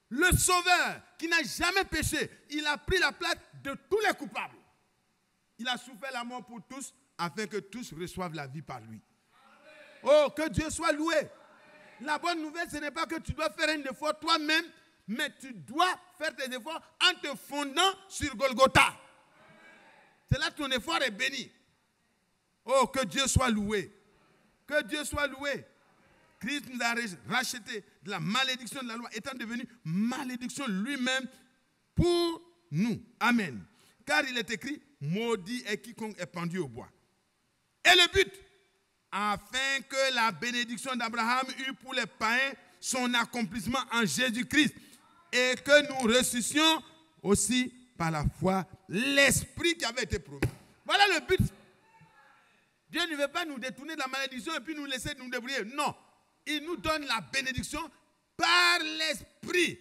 Le Sauveur, qui n'a jamais péché, il a pris la place de tous les coupables. Il a souffert la mort pour tous, afin que tous reçoivent la vie par lui. Oh, que Dieu soit loué. La bonne nouvelle, ce n'est pas que tu dois faire un effort toi-même, mais tu dois faire tes efforts en te fondant sur Golgotha. C'est là que ton effort est béni. Oh, que Dieu soit loué. Que Dieu soit loué. Christ nous a racheté de la malédiction de la loi, étant devenu malédiction lui-même pour nous. Amen. Car il est écrit, maudit est quiconque est pendu au bois. Et le but, afin que la bénédiction d'Abraham eût pour les païens son accomplissement en Jésus-Christ, et que nous ressuscitions aussi par la foi l'esprit qui avait été promis. Voilà le but. Dieu ne veut pas nous détourner de la malédiction et puis nous laisser nous débrouiller. Non. Il nous donne la bénédiction par l'esprit,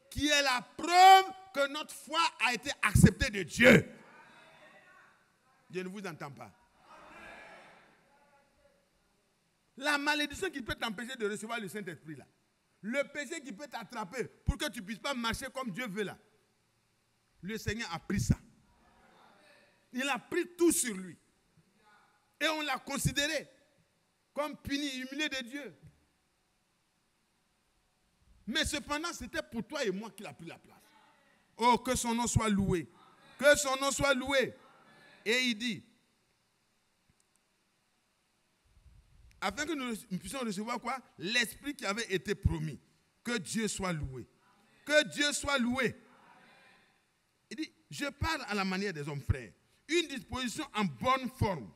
qui est la preuve que notre foi a été acceptée de Dieu. Dieu ne vous entend pas. La malédiction qui peut t'empêcher de recevoir le Saint-Esprit là, Le péché qui peut t'attraper pour que tu ne puisses pas marcher comme Dieu veut là. Le Seigneur a pris ça. Il a pris tout sur lui. Et on l'a considéré comme puni, humilié de Dieu. Mais cependant, c'était pour toi et moi qu'il a pris la place. Oh, que son nom soit loué. Que son nom soit loué. Et il dit, afin que nous puissions recevoir quoi? L'esprit qui avait été promis. Que Dieu soit loué. Que Dieu soit loué. Il dit, je parle à la manière des hommes frères. Une disposition en bonne forme,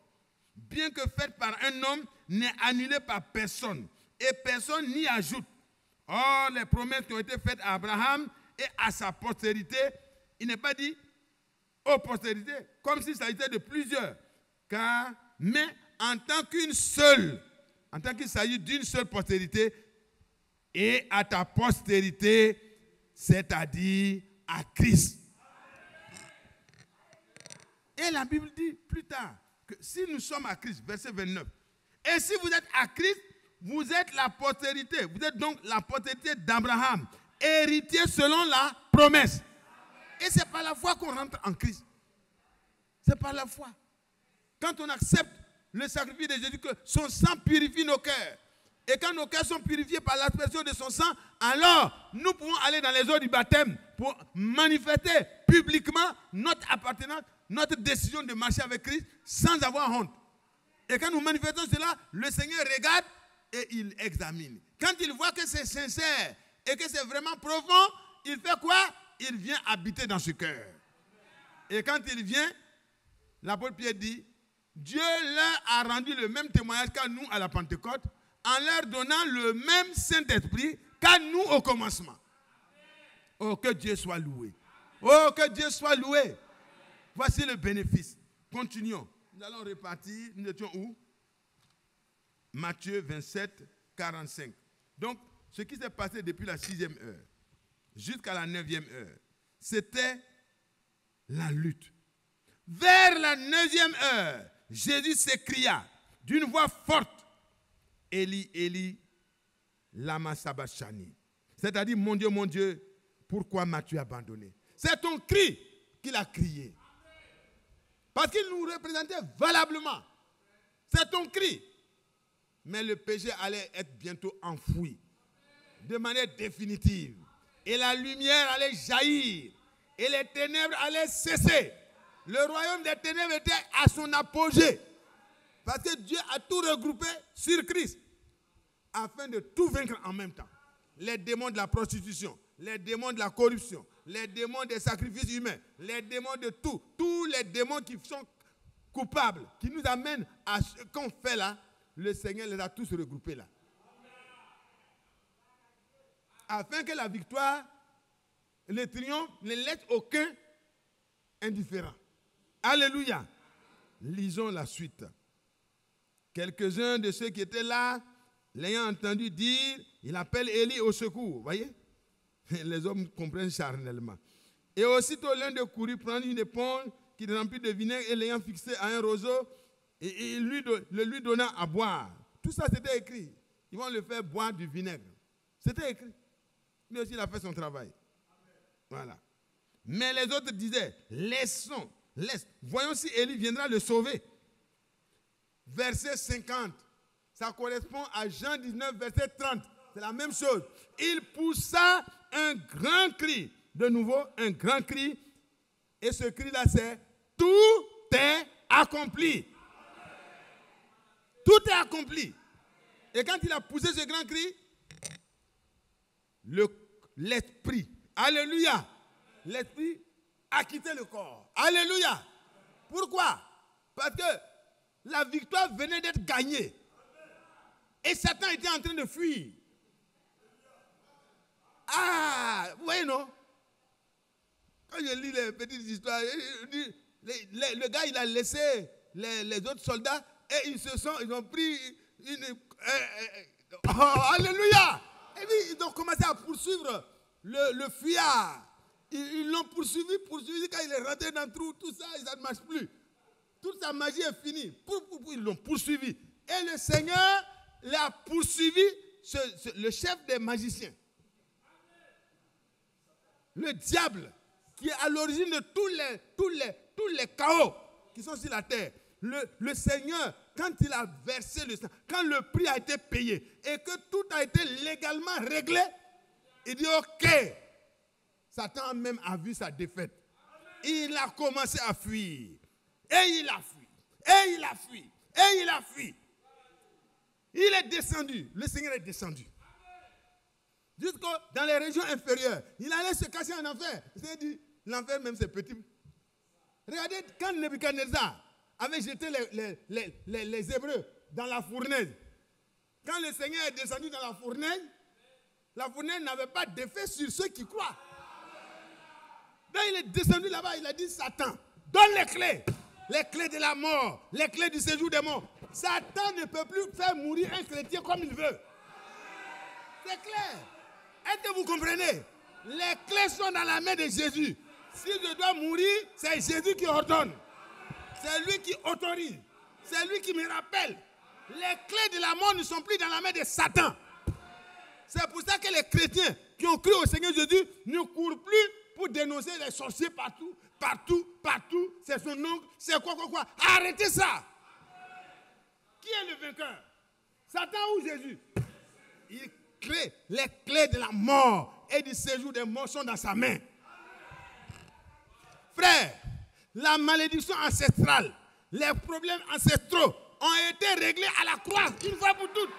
bien que faite par un homme, n'est annulée par personne. Et personne n'y ajoute. Or, les promesses qui ont été faites à Abraham et à sa postérité, il n'est pas dit aux postérités, comme s'il s'agissait de plusieurs. Mais en tant qu'une seule, en tant qu'il s'agit d'une seule postérité, et à ta postérité, c'est-à-dire à Christ. Et la Bible dit plus tard que si nous sommes à Christ, verset 29, et si vous êtes à Christ, vous êtes la postérité, vous êtes donc la postérité d'Abraham, héritier selon la promesse. Et c'est par la foi qu'on rentre en Christ. C'est par la foi. Quand on accepte le sacrifice de Jésus, que son sang purifie nos cœurs. Et quand nos cœurs sont purifiés par l'aspersion de son sang, alors nous pouvons aller dans les eaux du baptême pour manifester publiquement notre appartenance, notre décision de marcher avec Christ sans avoir honte. Et quand nous manifestons cela, le Seigneur regarde et il examine. Quand il voit que c'est sincère et que c'est vraiment profond, il fait quoi? Il vient habiter dans ce cœur. Et quand il vient, l'apôtre Pierre dit, Dieu leur a rendu le même témoignage qu'à nous à la Pentecôte, en leur donnant le même Saint-Esprit qu'à nous au commencement. Oh, que Dieu soit loué. Oh, que Dieu soit loué. Voici le bénéfice. Continuons. Nous allons repartir. Nous étions où? Matthieu 27, 45. Donc, ce qui s'est passé depuis la 6e heure jusqu'à la 9e heure, c'était la lutte. Vers la 9e heure, Jésus s'écria d'une voix forte, Élie, Élie, lama sabachthani. C'est-à-dire, mon Dieu, pourquoi m'as-tu abandonné? C'est ton cri qu'il a crié. Parce qu'il nous représentait valablement. C'est ton cri. Mais le péché allait être bientôt enfoui de manière définitive. Et la lumière allait jaillir. Et les ténèbres allaient cesser. Le royaume des ténèbres était à son apogée. Parce que Dieu a tout regroupé sur Christ. Afin de tout vaincre en même temps. Les démons de la prostitution, les démons de la corruption, les démons des sacrifices humains, les démons de tout. Tous les démons qui sont coupables, qui nous amènent à ce qu'on fait là, le Seigneur les a tous regroupés là. Afin que la victoire, le triomphe ne laisse aucun indifférent. Alléluia. Lisons la suite. Quelques-uns de ceux qui étaient là, l'ayant entendu dire, il appelle Élie au secours. Voyez? Les hommes comprennent charnellement. Et aussitôt l'un de courut prendre une éponge qu'il remplit de vinaigre et l'ayant fixé à un roseau, et il le lui donna à boire. Tout ça c'était écrit. Ils vont le faire boire du vinaigre. C'était écrit. Lui aussi il a fait son travail. Voilà. Mais les autres disaient, laisse. Voyons si Élie viendra le sauver. Verset 50. Ça correspond à Jean 19, verset 30. C'est la même chose. Il poussa un grand cri. De nouveau, un grand cri. Et ce cri-là, c'est « Tout est accompli ». Tout est accompli. Et quand il a poussé ce grand cri, l'esprit, alléluia, l'esprit a quitté le corps. Alléluia. Pourquoi? Parce que la victoire venait d'être gagnée. Et Satan était en train de fuir. Ah, vous voyez, non? Quand je lis les petites histoires, le gars, il a laissé les autres soldats et ils ont pris une... alléluia! Et puis, ils ont commencé à poursuivre le fuyard. Ils l'ont poursuivi. Quand il est rentré dans le trou, tout ça, ça ne marche plus. Toute sa magie est finie. Ils l'ont poursuivi. Et le Seigneur l'a poursuivi le chef des magiciens, le diable, qui est à l'origine de tous les chaos qui sont sur la terre, le Seigneur, quand il a versé le sang, quand le prix a été payé et que tout a été légalement réglé, il dit ok. Satan même a vu sa défaite. Il a commencé à fuir. Et il a fui. Et il a fui. Et il a fui. Il est descendu. Le Seigneur est descendu. Jusque dans les régions inférieures. Il allait se cacher en enfer. Il s'est dit, l'enfer même c'est petit. Regardez, quand Nebuchadnezzar avait jeté les Hébreux dans la fournaise, quand le Seigneur est descendu dans la fournaise n'avait pas d'effet sur ceux qui croient. Donc il est descendu là-bas, il a dit, Satan, donne les clés de la mort, les clés du séjour des morts. Satan ne peut plus faire mourir un chrétien comme il veut. C'est clair. Est-ce que vous comprenez? Les clés sont dans la main de Jésus. Si je dois mourir, c'est Jésus qui ordonne. C'est lui qui autorise. C'est lui qui me rappelle. Les clés de la mort ne sont plus dans la main de Satan. C'est pour ça que les chrétiens qui ont cru au Seigneur Jésus ne courent plus pour dénoncer les sorciers partout. C'est son oncle, c'est quoi. Arrêtez ça. Qui est le vainqueur? Satan ou Jésus? Les clés de la mort et du séjour des morts sont dans sa main. Frère, la malédiction ancestrale, les problèmes ancestraux ont été réglés à la croix une fois pour toutes.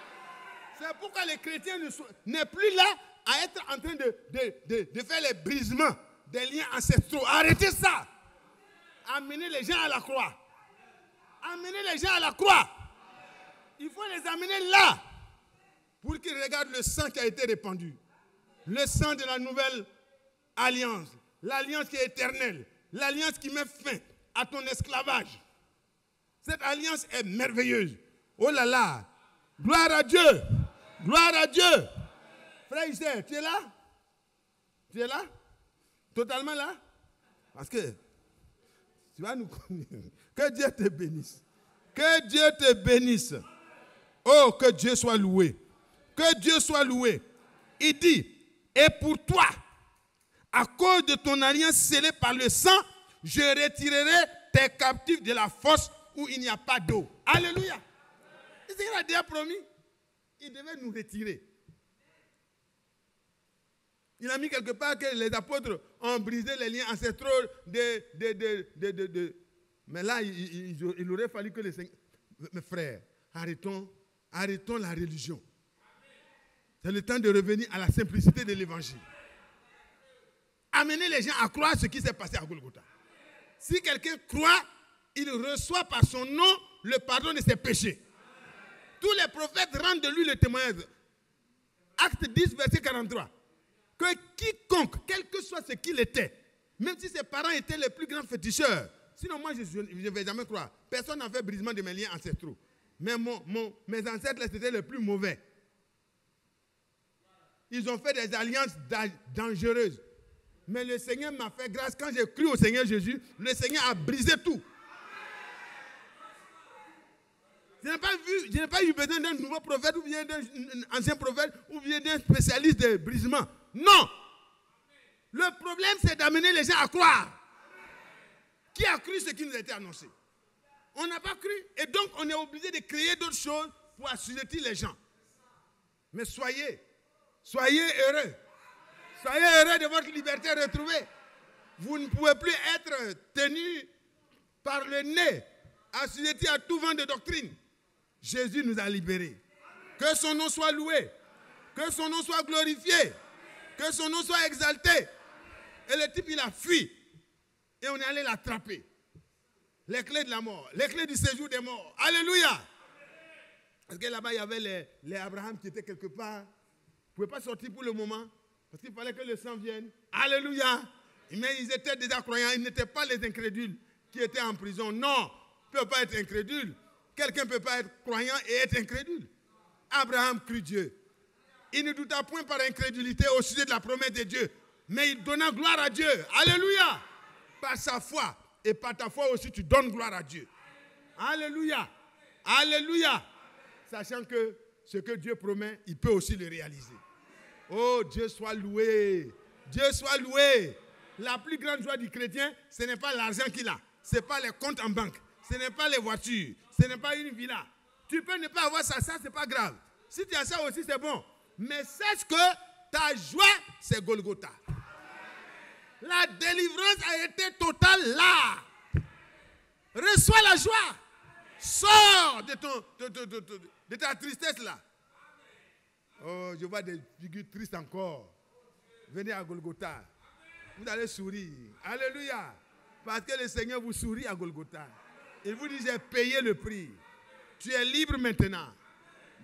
C'est pourquoi les chrétiens n'est plus là à être en train de faire les brisements des liens ancestraux. Arrêtez ça. Amenez les gens à la croix. Amenez les gens à la croix. Il faut les amener là pour qu'ils regardent le sang qui a été répandu. Le sang de la nouvelle alliance. L'alliance qui est éternelle. L'alliance qui met fin à ton esclavage. Cette alliance est merveilleuse. Oh là là. Gloire à Dieu. Gloire à Dieu. Frère Isaac, tu es là? Tu es là? Totalement là? Parce que tu vas nous connaître. Que Dieu te bénisse. Que Dieu te bénisse. Oh, que Dieu soit loué. Que Dieu soit loué. Il dit, et pour toi, à cause de ton alliance scellée par le sang, je retirerai tes captifs de la fosse où il n'y a pas d'eau. Alléluia. C'est ce qu'il a déjà promis. Il devait nous retirer. Il a mis quelque part que les apôtres ont brisé les liens ancestraux Mais là, il aurait fallu que les Seigneur... Mes frères, arrêtons la religion. C'est le temps de revenir à la simplicité de l'évangile. Amenez les gens à croire ce qui s'est passé à Golgotha. Si quelqu'un croit, il reçoit par son nom le pardon de ses péchés. Tous les prophètes rendent de lui le témoignage. Acte 10, verset 43. Que quiconque, quel que soit ce qu'il était, même si ses parents étaient les plus grands féticheurs, sinon moi je ne vais jamais croire. Personne n'a fait brisement de mes liens ancestraux. Mais mes ancêtres, c'était les plus mauvais. Ils ont fait des alliances dangereuses. Mais le Seigneur m'a fait grâce. Quand j'ai cru au Seigneur Jésus, le Seigneur a brisé tout. Je n'ai pas eu besoin d'un nouveau prophète ou bien d'un ancien prophète ou bien d'un spécialiste de brisement. Non. Le problème, c'est d'amener les gens à croire. Qui a cru ce qui nous a été annoncé? On n'a pas cru. Et donc, on est obligé de créer d'autres choses pour assujettir les gens. Mais soyez heureux. Soyez heureux de votre liberté retrouvée. Vous ne pouvez plus être tenu par le nez, assujetti à tout vent de doctrine. Jésus nous a libérés. Que son nom soit loué. Que son nom soit glorifié. Que son nom soit exalté. Et le type, il a fui. Et on est allé l'attraper. Les clés de la mort. Les clés du séjour des morts. Alléluia. Parce que là-bas, il y avait les Abraham qui étaient quelque part. Ils ne pouvaient pas sortir pour le moment. Parce qu'il fallait que le sang vienne. Alléluia. Mais ils étaient déjà croyants. Ils n'étaient pas les incrédules qui étaient en prison. Non. Ils ne peuvent pas être incrédules. Quelqu'un ne peut pas être croyant et être incrédule. Abraham crut Dieu. Il ne douta point par incrédulité au sujet de la promesse de Dieu. Mais il donna gloire à Dieu. Alléluia. Par sa foi. Et par ta foi aussi, tu donnes gloire à Dieu. Alléluia. Alléluia. Sachant que ce que Dieu promet, il peut aussi le réaliser. Oh, Dieu soit loué. Dieu soit loué. La plus grande joie du chrétien, ce n'est pas l'argent qu'il a. Ce n'est pas les comptes en banque. Ce n'est pas les voitures. Ce n'est pas une villa. Tu peux ne pas avoir ça, ce n'est pas grave. Si tu as ça aussi, c'est bon. Mais sache que ta joie, c'est Golgotha. La délivrance a été totale là. Reçois la joie. Sors de ta tristesse là. Oh, je vois des figures tristes encore. Venez à Golgotha. Vous allez sourire. Alléluia. Parce que le Seigneur vous sourit à Golgotha. Il vous dit, j'ai payé le prix. Tu es libre maintenant.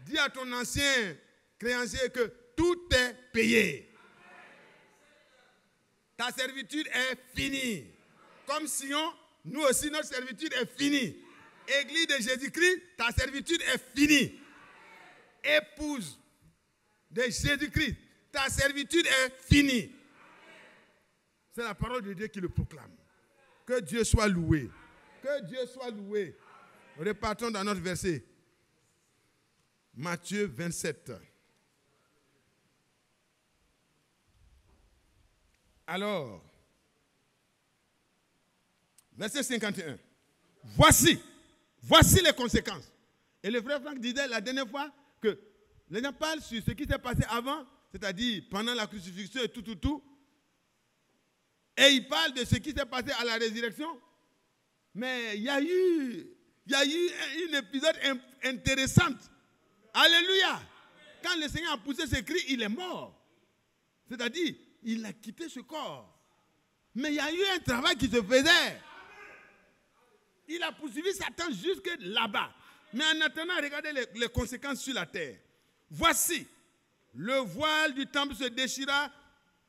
Dis à ton ancien créancier que tout est payé. Ta servitude est finie. Comme Sion, nous aussi, notre servitude est finie. Église de Jésus-Christ, ta servitude est finie. Épouse de Jésus-Christ, ta servitude est finie. C'est la parole de Dieu qui le proclame. Que Dieu soit loué. Que Dieu soit loué. Repartons dans notre verset. Matthieu 27. Alors, verset 51. Voici les conséquences. Et le frère Franck disait la dernière fois que les gens parlent sur ce qui s'est passé avant, c'est-à-dire pendant la crucifixion et tout. Et ils parlent de ce qui s'est passé à la résurrection. Mais il y a eu un épisode intéressant. Alléluia. Quand le Seigneur a poussé ses cris, il est mort. C'est-à-dire, il a quitté ce corps. Mais il y a eu un travail qui se faisait. Il a poursuivi Satan jusque là-bas. Mais en attendant, regardez les conséquences sur la terre. Voici, le voile du temple se déchira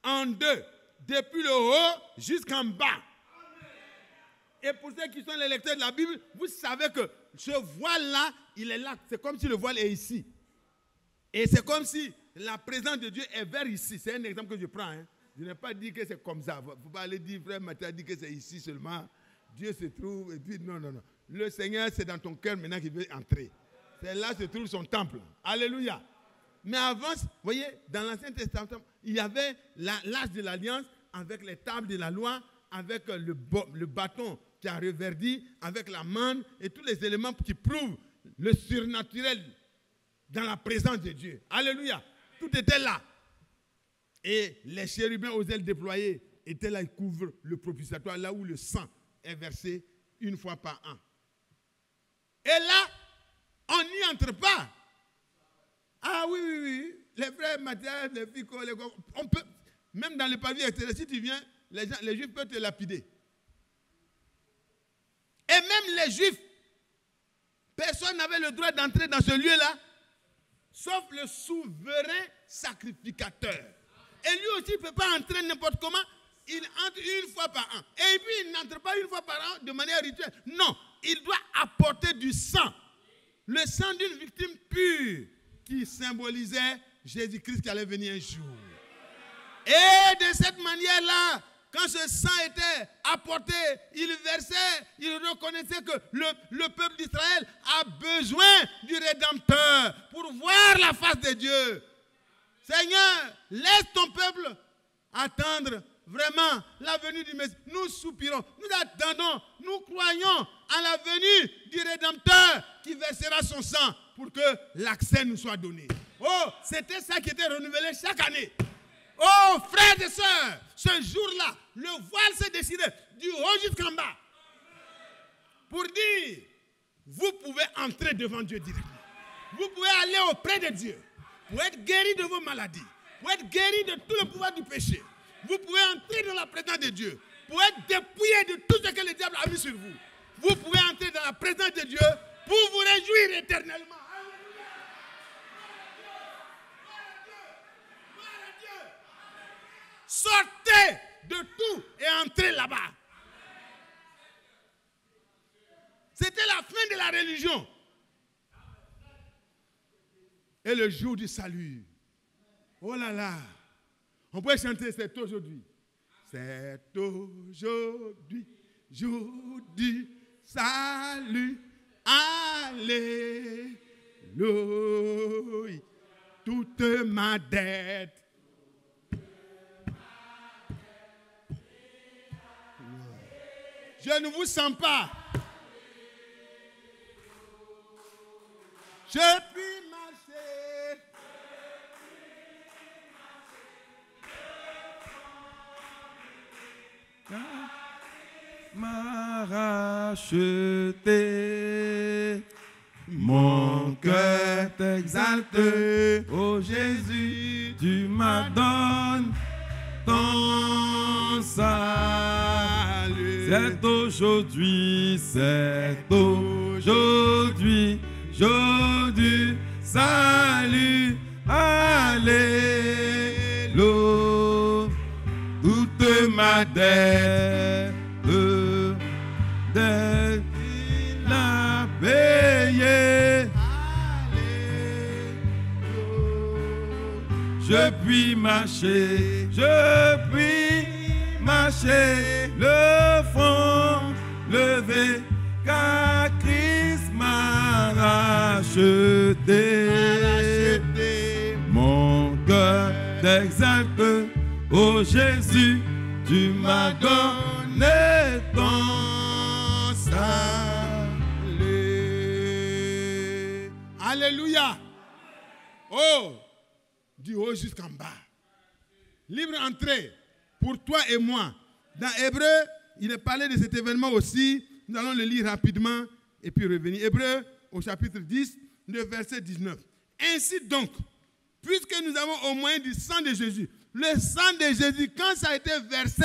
en deux, depuis le haut jusqu'en bas. Et pour ceux qui sont les lecteurs de la Bible, vous savez que ce voile-là, il est là. C'est comme si le voile est ici. Et c'est comme si la présence de Dieu est vers ici. C'est un exemple que je prends. Hein. Je n'ai pas dit que c'est comme ça. Il ne faut pas aller dire, frère Mathieu a dit que c'est ici seulement. Dieu se trouve. Et puis, non. Le Seigneur, c'est dans ton cœur maintenant qu'il veut entrer. C'est là que se trouve son temple. Alléluia. Mais avant, vous voyez, dans l'Ancien Testament, il y avait l'âge de l'Alliance avec les tables de la loi, avec le bâton qui a reverdi, avec la manne et tous les éléments qui prouvent le surnaturel dans la présence de Dieu. Alléluia. Tout était là. Et les chérubins aux ailes déployées étaient là, ils couvrent le propitiatoire, là où le sang est versé une fois par an. Et là, on n'y entre pas. Ah oui. Les frères Mathieu, les filles, on peut, même dans le pavillon extérieur, si tu viens, les Juifs peuvent te lapider. Et même les Juifs, personne n'avait le droit d'entrer dans ce lieu-là, sauf le souverain sacrificateur. Et lui aussi ne peut pas entrer n'importe comment, il entre une fois par an. Et puis il n'entre pas une fois par an de manière rituelle. Non, il doit apporter du sang. Le sang d'une victime pure qui symbolisait Jésus-Christ qui allait venir un jour. Et de cette manière-là, quand ce sang était apporté, il versait, il reconnaissait que le peuple d'Israël a besoin du Rédempteur pour voir la face de Dieu. Seigneur, laisse ton peuple attendre vraiment la venue du Messie. Nous soupirons, nous attendons, nous croyons à la venue du Rédempteur qui versera son sang pour que l'accès nous soit donné. Oh, c'était ça qui était renouvelé chaque année. Oh, frères et sœurs, ce jour-là, le voile s'est décidé du haut jusqu'en bas. Pour dire, vous pouvez entrer devant Dieu directement. Vous pouvez aller auprès de Dieu pour être guéri de vos maladies, pour être guéri de tout le pouvoir du péché. Vous pouvez entrer dans la présence de Dieu pour être dépouillé de tout ce que le diable a mis sur vous. Vous pouvez entrer dans la présence de Dieu pour vous réjouir éternellement. Sortez de tout et entrez là-bas. C'était la fin de la religion. Et le jour du salut. Oh là là. On peut chanter, c'est aujourd'hui. C'est aujourd'hui, jour du salut. Alléluia. Alléluia. Toute ma dette. Je ne vous sens pas. Je puis marcher. M'a racheté, mon cœur t'exalte, ô Jésus, tu m'as donné ton salut. C'est aujourd'hui, aujourd'hui, salut, alléluia, toute ma dette. Il a payé. Je puis marcher, le front levé, car Christ m'a racheté. Mon cœur t'exalte, ô Jésus, tu m'as donné ton salut. Alléluia. Oh, du haut jusqu'en bas. Libre entrée pour toi et moi. Dans Hébreu, il est parlé de cet événement aussi. Nous allons le lire rapidement et puis revenir. Hébreu au chapitre 10, le verset 19. Ainsi donc, puisque nous avons au moyen du sang de Jésus, le sang de Jésus, quand ça a été versé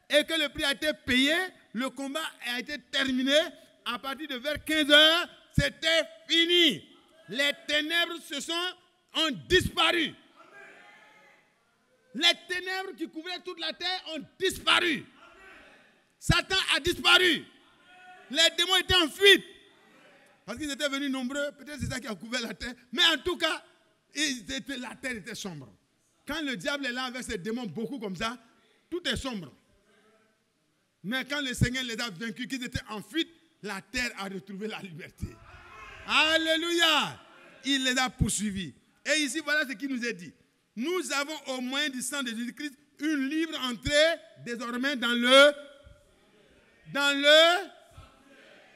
et que le prix a été payé, le combat a été terminé. À partir de vers 15 heures, c'était fini. Les ténèbres ont disparu. Les ténèbres qui couvraient toute la terre ont disparu. Satan a disparu. Les démons étaient en fuite. Parce qu'ils étaient venus nombreux. Peut-être c'est ça qui a couvert la terre. Mais en tout cas, la terre était sombre. Quand le diable est là avec ses démons, beaucoup comme ça, tout est sombre. Mais quand le Seigneur les a vaincus, qu'ils étaient en fuite, la terre a retrouvé la liberté. Alléluia! Il les a poursuivis. Et ici, voilà ce qu'il nous est dit. Nous avons au moyen du sang de Jésus-Christ une libre entrée désormais dans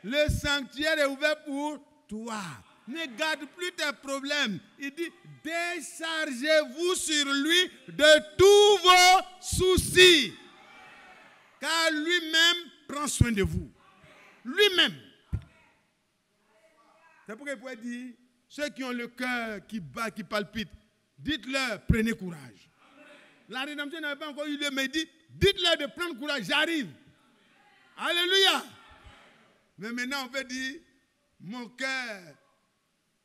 le sanctuaire est ouvert pour toi. Ne garde plus tes problèmes. Il dit, déchargez-vous sur lui de tous vos soucis. Car lui-même prend soin de vous. Lui-même. C'est pourquoi il pourrait dire, ceux qui ont le cœur qui bat, qui palpite, dites-leur, prenez courage. La rédemption n'avait pas encore eu lieu, mais il dit, dites-leur de prendre courage, j'arrive. Alléluia. Mais maintenant, on peut dire, mon cœur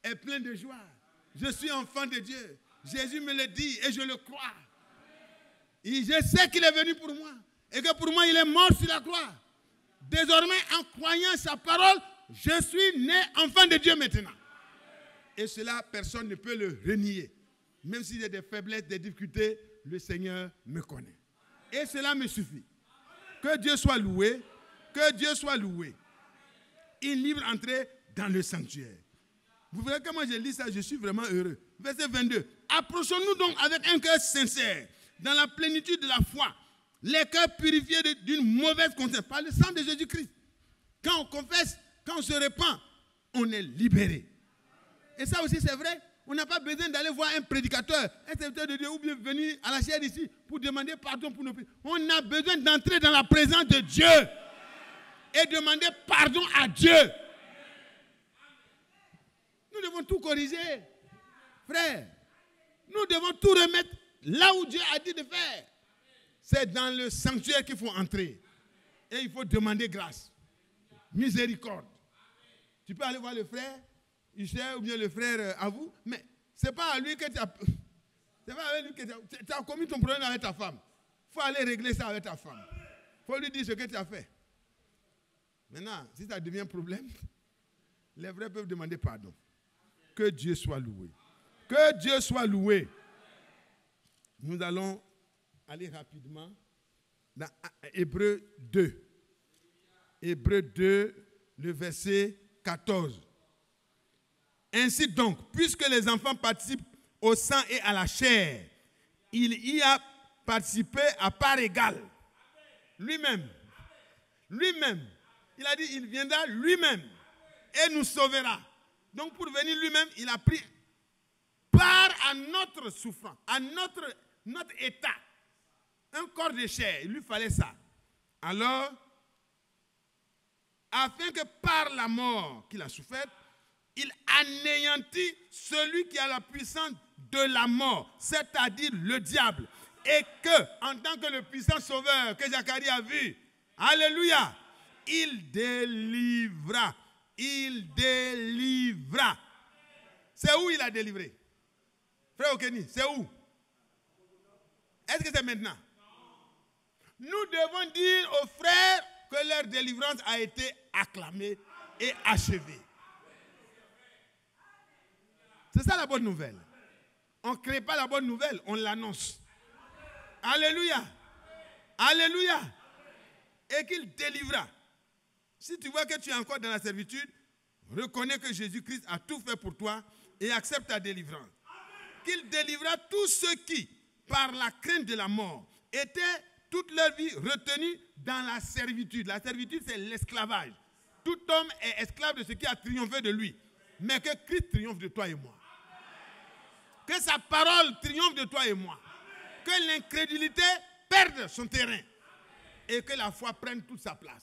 est plein de joie. Je suis enfant de Dieu. Jésus me le dit et je le crois. Et je sais qu'il est venu pour moi. Et que pour moi, il est mort sur la croix. Désormais, en croyant sa parole, je suis né enfant de Dieu maintenant. Et cela, personne ne peut le renier. Même s'il y a des faiblesses, des difficultés, le Seigneur me connaît. Et cela me suffit. Que Dieu soit loué. Que Dieu soit loué. Une libre entrée dans le sanctuaire. Vous verrez que moi je lis ça, je suis vraiment heureux. Verset 22. Approchons-nous donc avec un cœur sincère, dans la plénitude de la foi, les cœurs purifiés d'une mauvaise conscience, par le sang de Jésus-Christ. Quand on confesse, quand on se répand, on est libéré. Et ça aussi c'est vrai. On n'a pas besoin d'aller voir un prédicateur, un serviteur de Dieu, ou bien venir à la chaire ici pour demander pardon pour nos péchés. On a besoin d'entrer dans la présence de Dieu et demander pardon à Dieu. Nous devons tout corriger, frère. Nous devons tout remettre là où Dieu a dit de faire. C'est dans le sanctuaire qu'il faut entrer. Et il faut demander grâce, miséricorde. Tu peux aller voir le frère, ou bien le frère à vous, mais ce n'est pas à lui que tu as... C'est pas avec lui que tu as commis ton problème avec ta femme. Il faut aller régler ça avec ta femme. Il faut lui dire ce que tu as fait. Maintenant, si ça devient un problème, les vrais peuvent demander pardon. Que Dieu soit loué. Que Dieu soit loué. Nous allons aller rapidement dans Hébreu 2. Hébreu 2, le verset 14. Ainsi donc, puisque les enfants participent au sang et à la chair, il y a participé à part égale. Lui-même. Lui-même. Il a dit, il viendra lui-même et nous sauvera. Donc pour venir lui-même, il a pris part à notre souffrance, à notre état. Un corps de chair, il lui fallait ça. Alors, afin que par la mort qu'il a souffert, il anéantit celui qui a la puissance de la mort, c'est-à-dire le diable. Et que, en tant que le puissant sauveur que Zacharie a vu, alléluia, il délivra. Il délivra. C'est où il a délivré? Frère Okeni, c'est où? Est-ce que c'est maintenant? Nous devons dire aux frères que leur délivrance a été acclamée et achevée. C'est ça la bonne nouvelle. On ne crée pas la bonne nouvelle, on l'annonce. Alléluia. Alléluia. Et qu'il délivra. Si tu vois que tu es encore dans la servitude, reconnais que Jésus-Christ a tout fait pour toi et accepte ta délivrance. Qu'il délivra tous ceux qui, par la crainte de la mort, étaient toute leur vie retenus dans la servitude. La servitude, c'est l'esclavage. Tout homme est esclave de ce qui a triomphé de lui. Mais que Christ triomphe de toi et moi. Que sa parole triomphe de toi et moi. Que l'incrédulité perde son terrain. Et que la foi prenne toute sa place.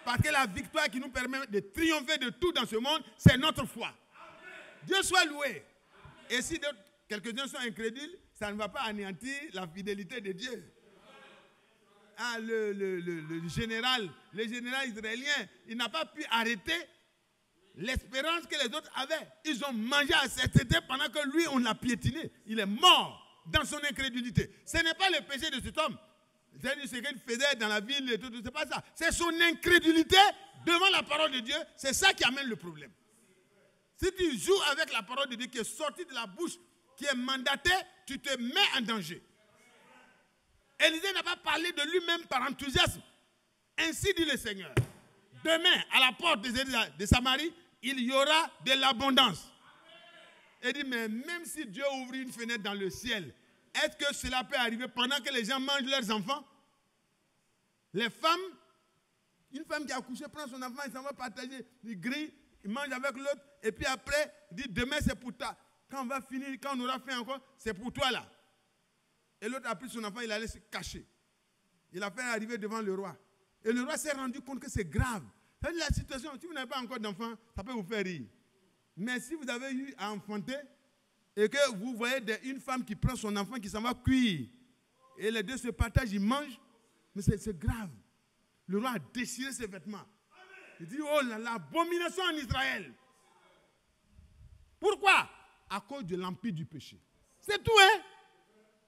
Parce que la victoire qui nous permet de triompher de tout dans ce monde, c'est notre foi. Dieu soit loué. Et si quelques-uns sont incrédules, ça ne va pas anéantir la fidélité de Dieu. Ah, le général israélien, il n'a pas pu arrêter l'espérance que les autres avaient. Ils ont mangé à cette étape pendant que lui, on l'a piétiné. Il est mort dans son incrédulité. Ce n'est pas le péché de cet homme. C'est ce qu'il faisait dans la ville et tout, c'est pas ça. C'est son incrédulité devant la parole de Dieu. C'est ça qui amène le problème. Si tu joues avec la parole de Dieu qui est sortie de la bouche, qui est mandatée, tu te mets en danger. Élisée n'a pas parlé de lui-même par enthousiasme. Ainsi dit le Seigneur. Demain, à la porte de Samarie, il y aura de l'abondance. Il dit, mais même si Dieu ouvre une fenêtre dans le ciel, est-ce que cela peut arriver pendant que les gens mangent leurs enfants? Les femmes, une femme qui a accouché prend son enfant, il s'en va partager, il grille, il mange avec l'autre, et puis après, il dit, demain c'est pour toi. Quand on va finir, quand on aura fait encore, c'est pour toi là. Et l'autre a pris son enfant, il allait se cacher. Il a fait arriver devant le roi. Et le roi s'est rendu compte que c'est grave. Ça veut dire la situation, si vous n'avez pas encore d'enfant, ça peut vous faire rire. Mais si vous avez eu à enfanter, et que vous voyez une femme qui prend son enfant, qui s'en va cuire, et les deux se partagent, ils mangent, mais c'est grave. Le roi a déchiré ses vêtements. Il dit, oh là là, l'abomination en Israël. Pourquoi? À cause de l'empire du péché. C'est tout, hein?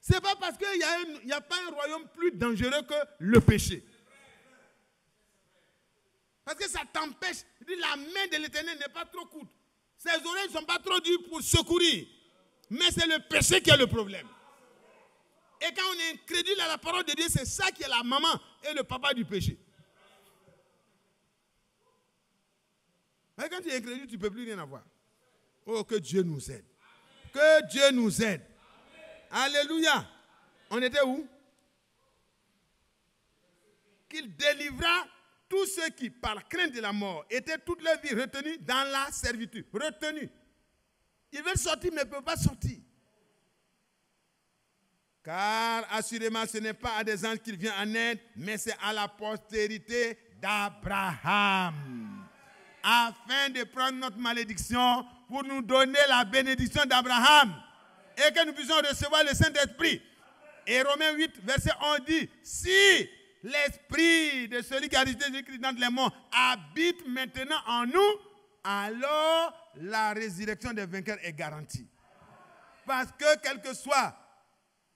C'est pas parce qu'il n'y a pas un royaume plus dangereux que le péché. Parce que ça t'empêche. La main de l'Éternel n'est pas trop courte. Ses oreilles ne sont pas trop dures pour secourir. Mais c'est le péché qui est le problème. Et quand on est incrédule à la parole de Dieu, c'est ça qui est la maman et le papa du péché. Mais quand tu es incrédule, tu ne peux plus rien avoir. Oh, que Dieu nous aide. Que Dieu nous aide. Alléluia. On était où? Qu'il délivra tous ceux qui, par crainte de la mort, étaient toute leur vie retenus dans la servitude. Retenus. Ils veulent sortir, mais ne peuvent pas sortir. Car assurément, ce n'est pas à des anges qu'il vient en aide, mais c'est à la postérité d'Abraham. Afin de prendre notre malédiction pour nous donner la bénédiction d'Abraham. Et que nous puissions recevoir le Saint-Esprit. Et Romains 8, verset 11 dit, si l'esprit de celui qui a ressuscité Jésus-Christ d'entre les morts habite maintenant en nous, alors la résurrection des vainqueurs est garantie. Parce que quelle que soit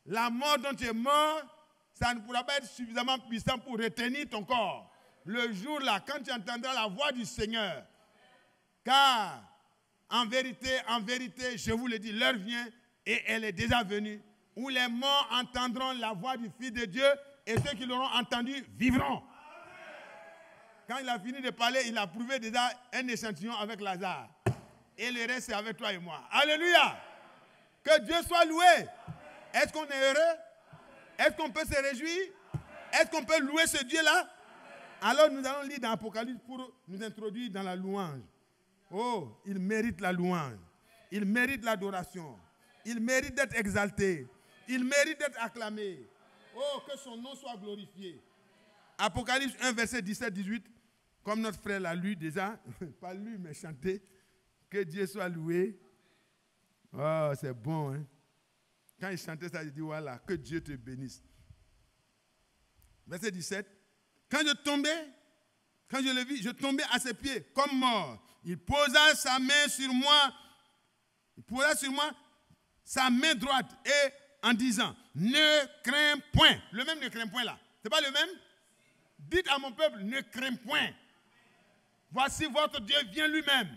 la mort dont tu es mort, ça ne pourra pas être suffisamment puissant pour retenir ton corps. Le jour là, quand tu entendras la voix du Seigneur, car en vérité, je vous le dis, l'heure vient et elle est déjà venue, où les morts entendront la voix du Fils de Dieu et ceux qui l'auront entendu vivront. Quand il a fini de parler, il a prouvé déjà un échantillon avec Lazare. Et le reste, c'est avec toi et moi. Alléluia. Que Dieu soit loué. Est-ce qu'on est heureux? Est-ce qu'on peut se réjouir? Est-ce qu'on peut louer ce Dieu-là? Alors nous allons lire dans l'Apocalypse pour nous introduire dans la louange. Oh, il mérite la louange. Il mérite l'adoration. Il mérite d'être exalté. Il mérite d'être acclamé. Oh, que son nom soit glorifié. Apocalypse 1, verset 17-18. Comme notre frère l'a lu déjà. Pas lu, mais chanté. Que Dieu soit loué. Oh, c'est bon, hein? Quand il chantait ça, il dit voilà, que Dieu te bénisse. Verset 17. Quand je le vis, je tombais à ses pieds comme mort. Il posa sa main sur moi. Il posa sur moi sa main droite et en disant, ne crains point. Le même ne crains point là. C'est pas le même? Dites à mon peuple, ne crains point. Voici votre Dieu vient lui-même.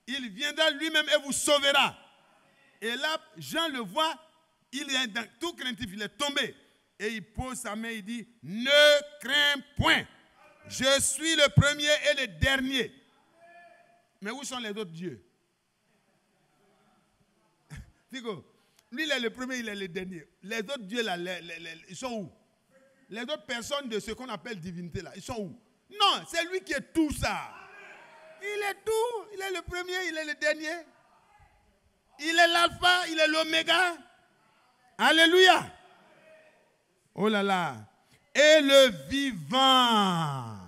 Il viendra lui-même et vous sauvera. Et là, Jean le voit, il est dans tout craintif, il est tombé. Et il pose sa main, il dit, ne crains point. Je suis le premier et le dernier. Mais où sont les autres dieux? Figo, lui il est le premier, il est le dernier. Les autres dieux là, ils sont où? Les autres personnes de ce qu'on appelle divinité là, ils sont où? Non, c'est lui qui est tout ça. Il est tout, il est le premier, il est le dernier. Il est l'alpha, il est l'oméga. Alléluia. Oh là là. Et le vivant.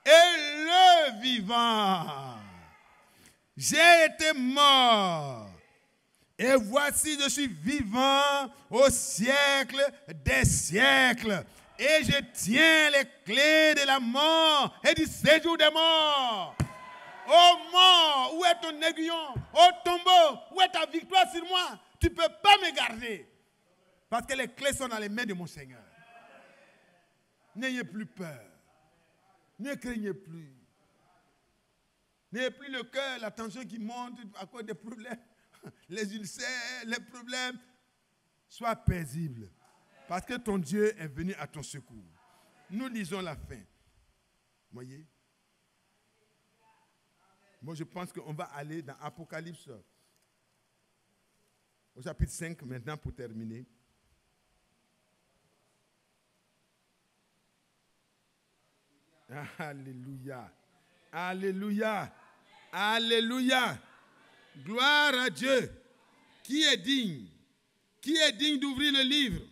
Et le vivant. J'ai été mort. Et voici, je suis vivant au siècle des siècles. Et je tiens les clés de la mort et du séjour des morts. Oh mort, où est ton aiguillon? Oh tombeau, où est ta victoire sur moi? Tu ne peux pas me garder. Parce que les clés sont dans les mains de mon Seigneur. N'ayez plus peur. Ne craignez plus. N'ayez plus le cœur, la tension qui monte à cause des problèmes. Les ulcères, les problèmes. Sois paisible. Parce que ton Dieu est venu à ton secours. Nous lisons la fin. Voyez? Moi, je pense qu'on va aller dans Apocalypse au chapitre 5 maintenant pour terminer. Alléluia. Alléluia. Alléluia. Gloire à Dieu. Qui est digne? Qui est digne d'ouvrir le livre,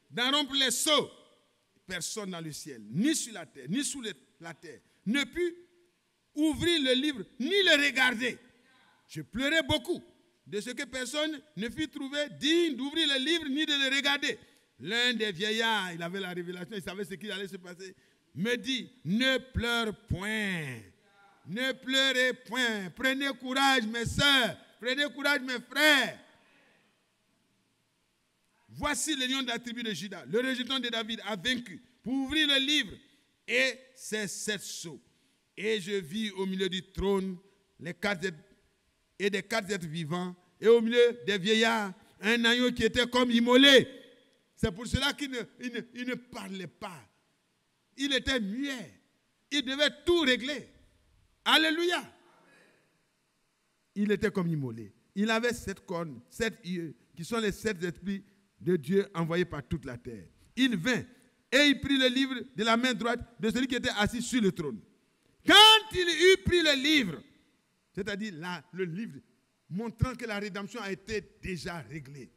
d'en rompre les sceaux? Personne dans le ciel, ni sur la terre, ni sous la terre, ne put ouvrir le livre, ni le regarder. Je pleurais beaucoup de ce que personne ne fut trouvé digne d'ouvrir le livre, ni de le regarder. L'un des vieillards, il avait la révélation, il savait ce qui allait se passer, me dit, ne pleure point, ne pleurez point, prenez courage mes sœurs, prenez courage mes frères. Voici le lion de la tribu de Juda, le rejeton de David a vaincu pour ouvrir le livre et ses 7 sceaux. Et je vis au milieu du trône les 4 êtres et des 4 êtres vivants et au milieu des vieillards un agneau qui était comme immolé. C'est pour cela qu'il ne parlait pas. Il était muet. Il devait tout régler. Alléluia. Il était comme immolé. Il avait 7 cornes, 7 yeux, qui sont les 7 esprits de Dieu envoyés par toute la terre. Il vint et il prit le livre de la main droite de celui qui était assis sur le trône. Quand il eut pris le livre, c'est-à-dire le livre, montrant que la rédemption a été déjà réglée.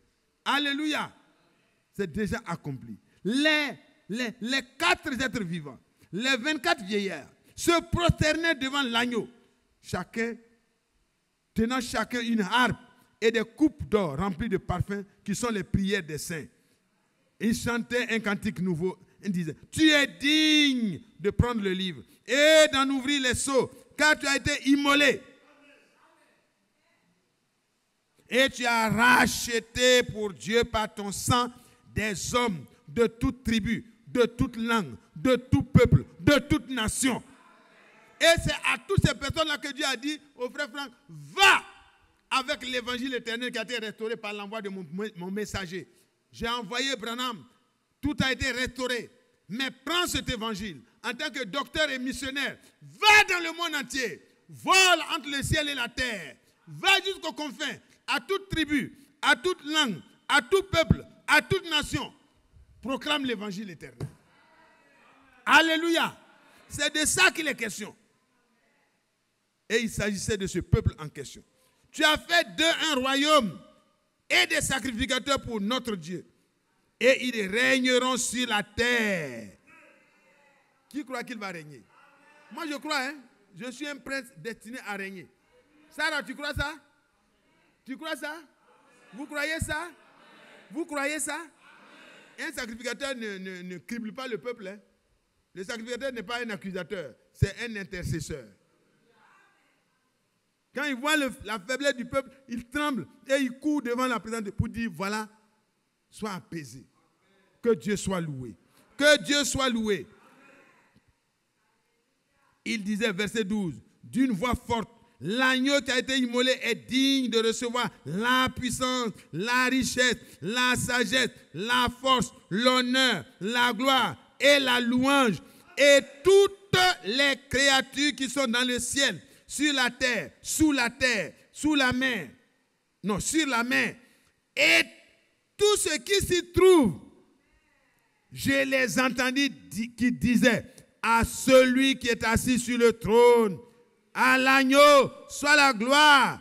Alléluia. C'est déjà accompli. Les 4 êtres vivants, les 24 vieillards, se prosternaient devant l'agneau, tenant chacun une harpe et des coupes d'or remplies de parfums qui sont les prières des saints. Ils chantaient un cantique nouveau. Ils disaient, tu es digne de prendre le livre et d'en ouvrir les sceaux, car tu as été immolé. Et tu as racheté pour Dieu par ton sang des hommes de toute tribu, de toute langue, de tout peuple, de toute nation. Et c'est à toutes ces personnes-là que Dieu a dit au frère Franck, va avec l'évangile éternel qui a été restauré par l'envoi de mon messager. J'ai envoyé Branham, tout a été restauré. Mais prends cet évangile en tant que docteur et missionnaire, va dans le monde entier, vole entre le ciel et la terre, va jusqu'aux confins, à toute tribu, à toute langue, à tout peuple, à toute nation. Proclame l'évangile éternel. Alléluia. C'est de ça qu'il est question. Et il s'agissait de ce peuple en question. Tu as fait d'eux un royaume et des sacrificateurs pour notre Dieu. Et ils régneront sur la terre. Qui croit qu'il va régner? Moi je crois, hein. Je suis un prince destiné à régner. Sarah, tu crois ça? Tu crois ça? Vous croyez ça? Vous croyez ça? Un sacrificateur ne crible pas le peuple. Hein. Le sacrificateur n'est pas un accusateur, c'est un intercesseur. Quand il voit la faiblesse du peuple, il tremble et il court devant la présence de Dieu pour dire, voilà, sois apaisé. Que Dieu soit loué. Que Dieu soit loué. Il disait, verset 12, d'une voix forte, l'agneau qui a été immolé est digne de recevoir la puissance, la richesse, la sagesse, la force, l'honneur, la gloire et la louange. Et toutes les créatures qui sont dans le ciel, sur la terre, sous la mer, non, sur la mer, et tout ce qui s'y trouve, je les entendis qui disaient à celui qui est assis sur le trône, à l'agneau, soit la gloire,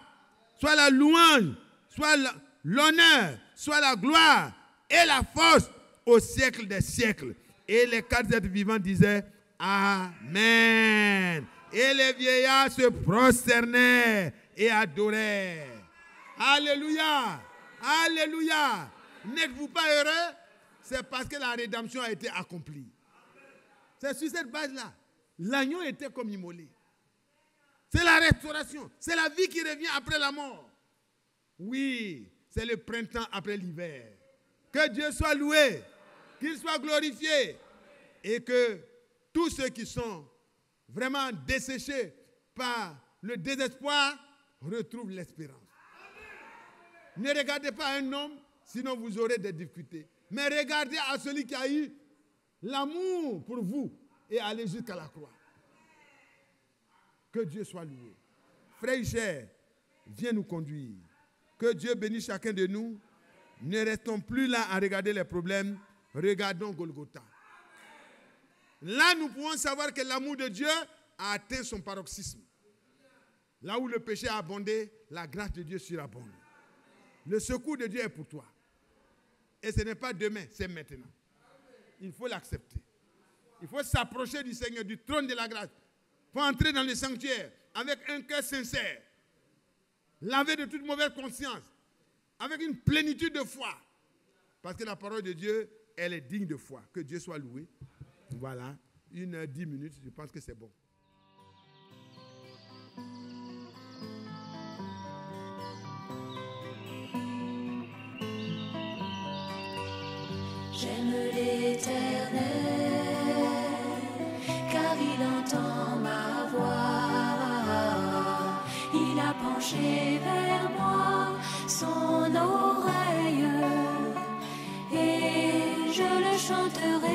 soit la louange, soit l'honneur, soit la gloire et la force au siècle des siècles. Et les quatre êtres vivants disaient Amen. Et les vieillards se prosternaient et adorèrent. Alléluia. Alléluia. N'êtes-vous pas heureux? C'est parce que la rédemption a été accomplie. C'est sur cette base-là. L'agneau était comme immolé. C'est la restauration. C'est la vie qui revient après la mort. Oui, c'est le printemps après l'hiver. Que Dieu soit loué. Qu'il soit glorifié. Et que tous ceux qui sont vraiment desséchés par le désespoir retrouvent l'espérance. Ne regardez pas un homme, sinon vous aurez des difficultés. Mais regardez à celui qui a eu l'amour pour vous et aller jusqu'à la croix. Que Dieu soit loué. Frères et chers, viens nous conduire. Que Dieu bénisse chacun de nous. Ne restons plus là à regarder les problèmes. Regardons Golgotha. Là, nous pouvons savoir que l'amour de Dieu a atteint son paroxysme. Là où le péché a abondé, la grâce de Dieu surabonde. Le secours de Dieu est pour toi. Et ce n'est pas demain, c'est maintenant. Il faut l'accepter. Il faut s'approcher du Seigneur, du trône de la grâce. Il faut entrer dans le sanctuaire avec un cœur sincère, lavé de toute mauvaise conscience, avec une plénitude de foi. Parce que la parole de Dieu, elle est digne de foi. Que Dieu soit loué. Voilà, 1h10, je pense que c'est bon. J'aime l'Éternel, car il entend ma voix. Il a penché vers moi son oreille, et je le chanterai.